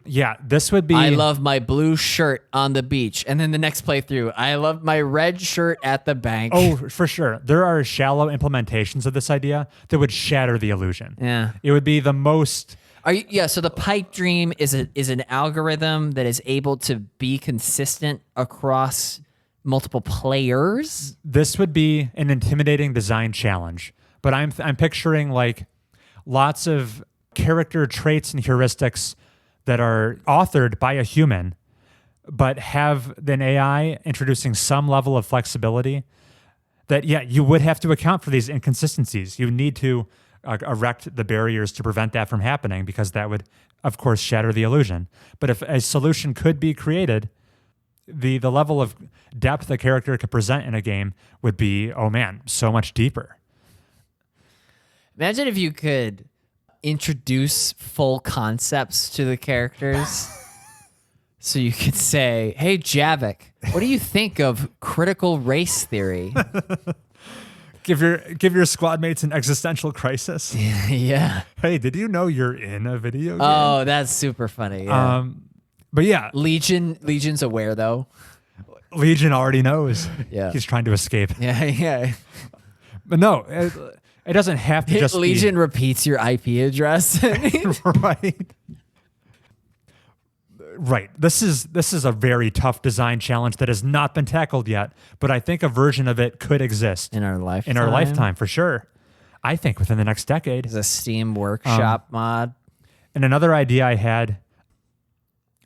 Yeah, this would be... I love my blue shirt on the beach. And then the next playthrough, I love my red shirt at the bank. Oh, for sure. There are shallow implementations of this idea that would shatter the illusion. Yeah. It would be the most... So the pipe dream is an algorithm that is able to be consistent across multiple players. This would be an intimidating design challenge. But I'm picturing like lots of character traits and heuristics that are authored by a human but have an AI introducing some level of flexibility that, yeah, you would have to account for these inconsistencies. You need to erect the barriers to prevent that from happening, because that would, of course, shatter the illusion. But if a solution could be created, the level of depth a character could present in a game would be, oh man, so much deeper. Imagine if you could introduce full concepts to the characters. So you could say, hey, Javik, what do you think of critical race theory? Give your squad mates an existential crisis. Yeah. Hey, did you know you're in a video game? Oh, that's super funny. Yeah. But yeah, Legion's aware though. Legion already knows. Yeah. He's trying to escape. Yeah. But no, it doesn't have to just Legion repeats your IP address. Right. Right. This is a very tough design challenge that has not been tackled yet, but I think a version of it could exist in our lifetime. In our lifetime, for sure. I think within the next decade. There's a Steam Workshop mod. And another idea I had,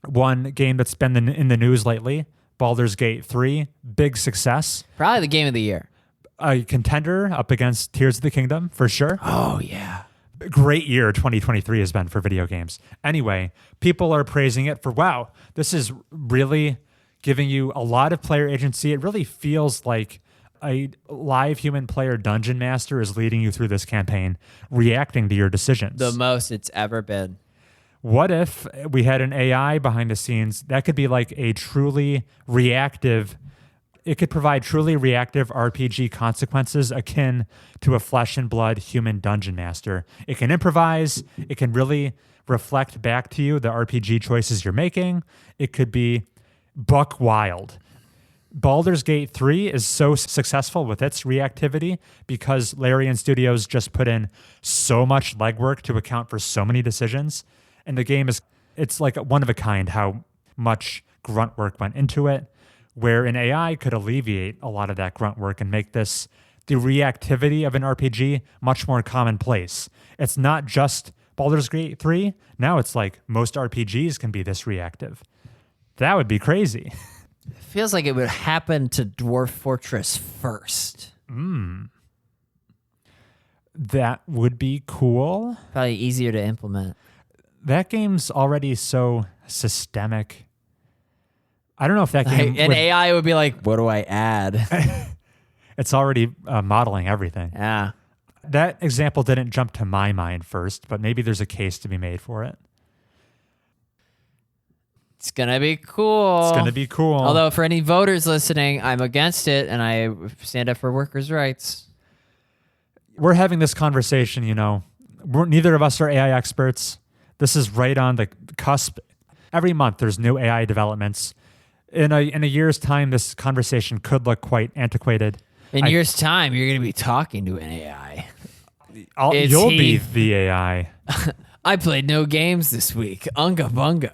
one game that's been in the news lately, Baldur's Gate 3, big success. Probably the game of the year. A contender up against Tears of the Kingdom, for sure. Oh, yeah. Great year 2023 has been for video games. Anyway, people are praising it for, wow, this is really giving you a lot of player agency. It really feels like a live human player dungeon master is leading you through this campaign, reacting to your decisions. The most it's ever been. What if we had an AI behind the scenes that could be like a truly reactive, it could provide truly reactive RPG consequences akin to a flesh and blood human dungeon master. It can improvise. It can really reflect back to you the RPG choices you're making. It could be buck wild. Baldur's Gate 3 is so successful with its reactivity because Larian Studios just put in so much legwork to account for so many decisions. And the game it's like one of a kind how much grunt work went into it, where an AI could alleviate a lot of that grunt work and make the reactivity of an RPG much more commonplace. It's not just Baldur's Gate 3. Now it's like most RPGs can be this reactive. That would be crazy. It feels like it would happen to Dwarf Fortress first. That would be cool. Probably easier to implement. That game's already so systemic. I don't know if that game... AI would be like, what do I add? It's already modeling everything. Yeah. That example didn't jump to my mind first, but maybe there's a case to be made for it. It's going to be cool. It's going to be cool. Although for any voters listening, I'm against it, and I stand up for workers' rights. We're having this conversation, neither of us are AI experts. This is right on the cusp. Every month there's new AI developments. In a year's time, this conversation could look quite antiquated. In a year's time, you're going to be talking to an AI. You'll be the AI. I played no games this week. Unga bunga.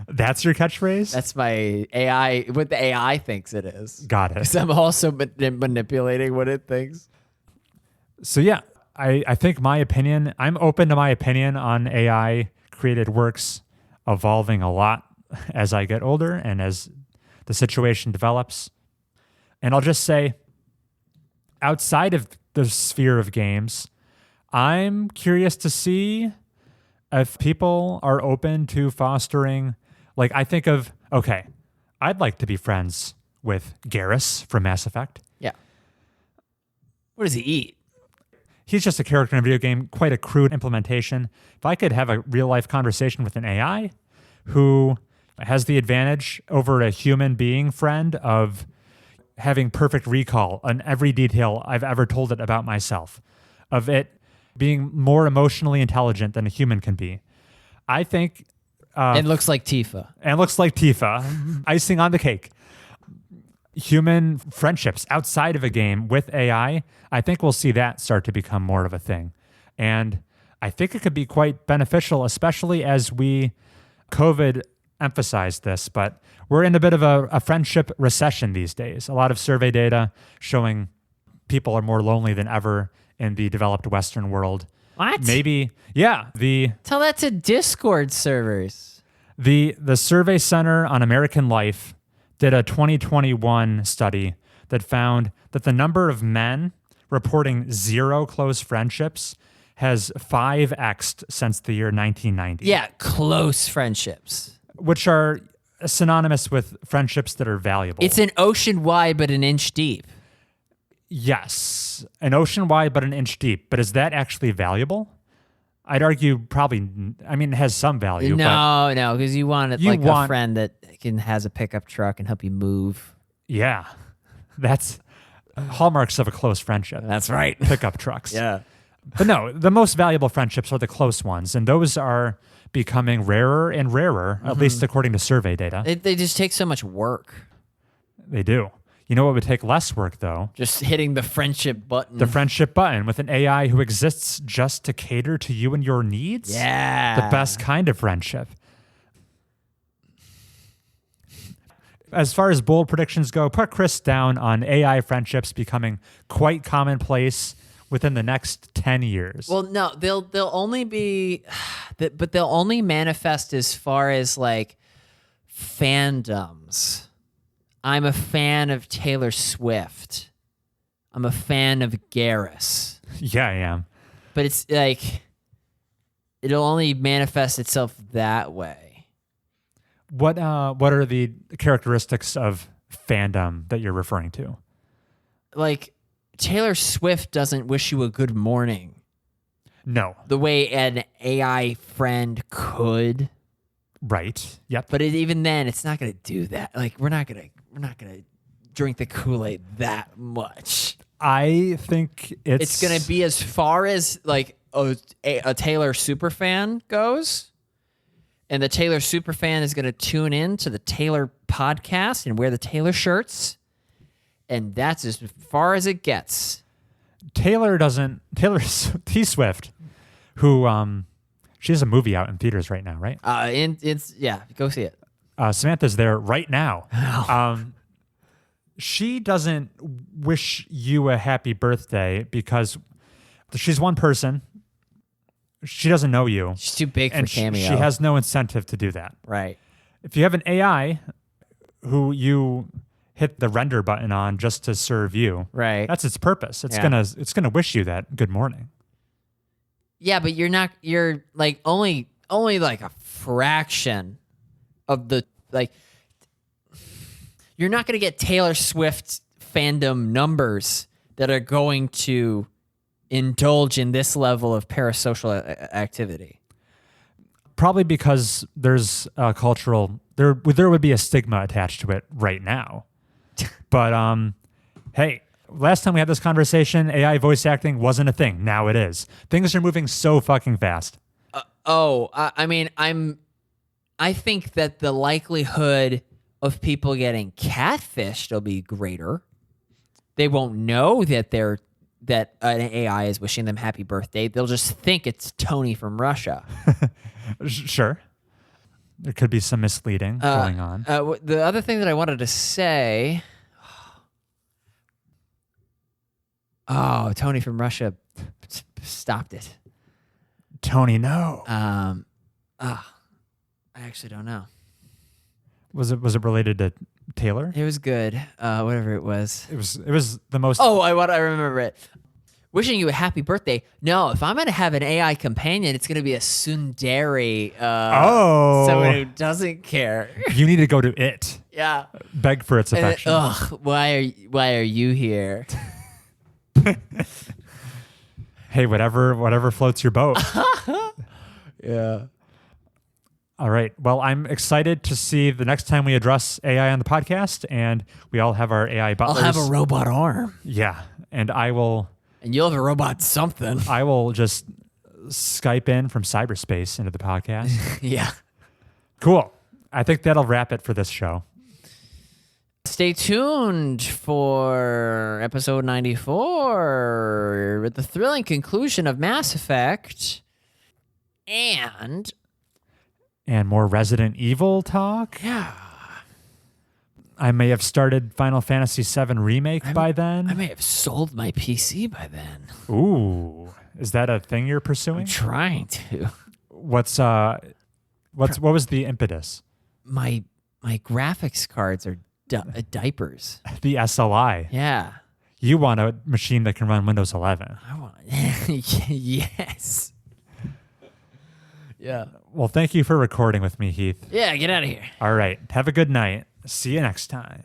That's your catchphrase? That's my AI, what the AI thinks it is. Got it. Because I'm also manipulating what it thinks. So yeah, I think I'm open to my opinion on AI created works evolving a lot as I get older and as the situation develops. And I'll just say, outside of the sphere of games, I'm curious to see if people are open to fostering, like I think of, okay, I'd like to be friends with Garrus from Mass Effect. Yeah. What does he eat? He's just a character in a video game, quite a crude implementation. If I could have a real life conversation with an AI who has the advantage over a human being friend of having perfect recall on every detail I've ever told it about myself, of it being more emotionally intelligent than a human can be. I think... it looks like Tifa. And looks like Tifa. Icing on the cake. Human friendships outside of a game with AI, I think we'll see that start to become more of a thing. And I think it could be quite beneficial, especially as COVID emphasized this, but we're in a bit of a friendship recession these days. A lot of survey data showing people are more lonely than ever in the developed Western world. What? Maybe, yeah. Tell that to Discord servers. The Survey Center on American Life did a 2021 study that found that the number of men reporting zero close friendships has 5x'd since the year 1990. Yeah, close friendships. Which are synonymous with friendships that are valuable. It's an ocean wide, but an inch deep. Yes, an ocean wide, but an inch deep. But is that actually valuable? I'd argue probably, I mean, it has some value. No, because you want You a want- friend that has a pickup truck and help you move. Yeah, that's hallmarks of a close friendship. That's right. Pickup trucks. Yeah. But no, the most valuable friendships are the close ones, and those are becoming rarer and rarer, at least according to survey data. They just take so much work. They do. You know what would take less work, though? Just hitting the friendship button. The friendship button with an AI who exists just to cater to you and your needs? Yeah. The best kind of friendship. As far as bold predictions go, put Chris down on AI friendships becoming quite commonplace within the next 10 years. Well, no, they'll only be, but they'll only manifest as far as like fandoms. I'm a fan of Taylor Swift. I'm a fan of Garrus. Yeah, I am. But it's like, it'll only manifest itself that way. What are the characteristics of fandom that you're referring to? Like, Taylor Swift doesn't wish you a good morning No. the way an AI friend could. Right. Yep. But even then, it's not going to do that. Like, we're not going to drink the Kool-Aid that much. I think It's going to be as far as like a Taylor superfan goes. And the Taylor superfan is going to tune in to the Taylor podcast and wear the Taylor shirts. And that's as far as it gets. Taylor T. Swift, who she has a movie out in theaters right now, right? Go see it. Samantha's there right now. She doesn't wish you a happy birthday because she's one person. She doesn't know you. She's too big for and cameo. she has no incentive to do that. Right. If you have an AI who you hit the render button on just to serve you, Right. that's its purpose. It's Yeah. gonna wish you that good morning. Yeah, but you're like only like a fraction of the like you're not going to get Taylor Swift fandom numbers that are going to indulge in this level of parasocial activity. Probably because there's a cultural there would be a stigma attached to it right now. But hey, last time we had this conversation, AI voice acting wasn't a thing. Now it is. Things are moving so fucking fast. I think that the likelihood of people getting catfished will be greater. They won't know that an AI is wishing them happy birthday. They'll just think it's Tony from Russia. Sure. There could be some misleading going on. The other thing that I wanted to say. Oh, Tony from Russia stopped it. Tony, no. I actually don't know. Was it related to Taylor? It was good. Whatever it was. It was the most. Oh, I remember it. Wishing you a happy birthday. No, if I'm going to have an AI companion, it's going to be a tsundere. Someone who doesn't care. You need to go to it. Yeah. Beg for its affection. Why are you here? Hey, whatever floats your boat. Yeah. All right. Well, I'm excited to see the next time we address AI on the podcast, and we all have our AI butlers. I'll have a robot arm. Yeah, and I will. And you'll have a robot something. I will just Skype in from cyberspace into the podcast. Yeah. Cool. I think that'll wrap it for this show. Stay tuned for episode 94 with the thrilling conclusion of Mass Effect and more Resident Evil talk. yeah, I may have started Final Fantasy VII Remake by then. I may have sold my PC by then. Ooh. Is that a thing you're pursuing? I'm trying to. What's What was the impetus? My graphics cards are diapers. The SLI. Yeah. You want a machine that can run Windows 11. I want. Yes. Yeah. Well, thank you for recording with me, Heath. Yeah. Get out of here. All right. Have a good night. See you next time.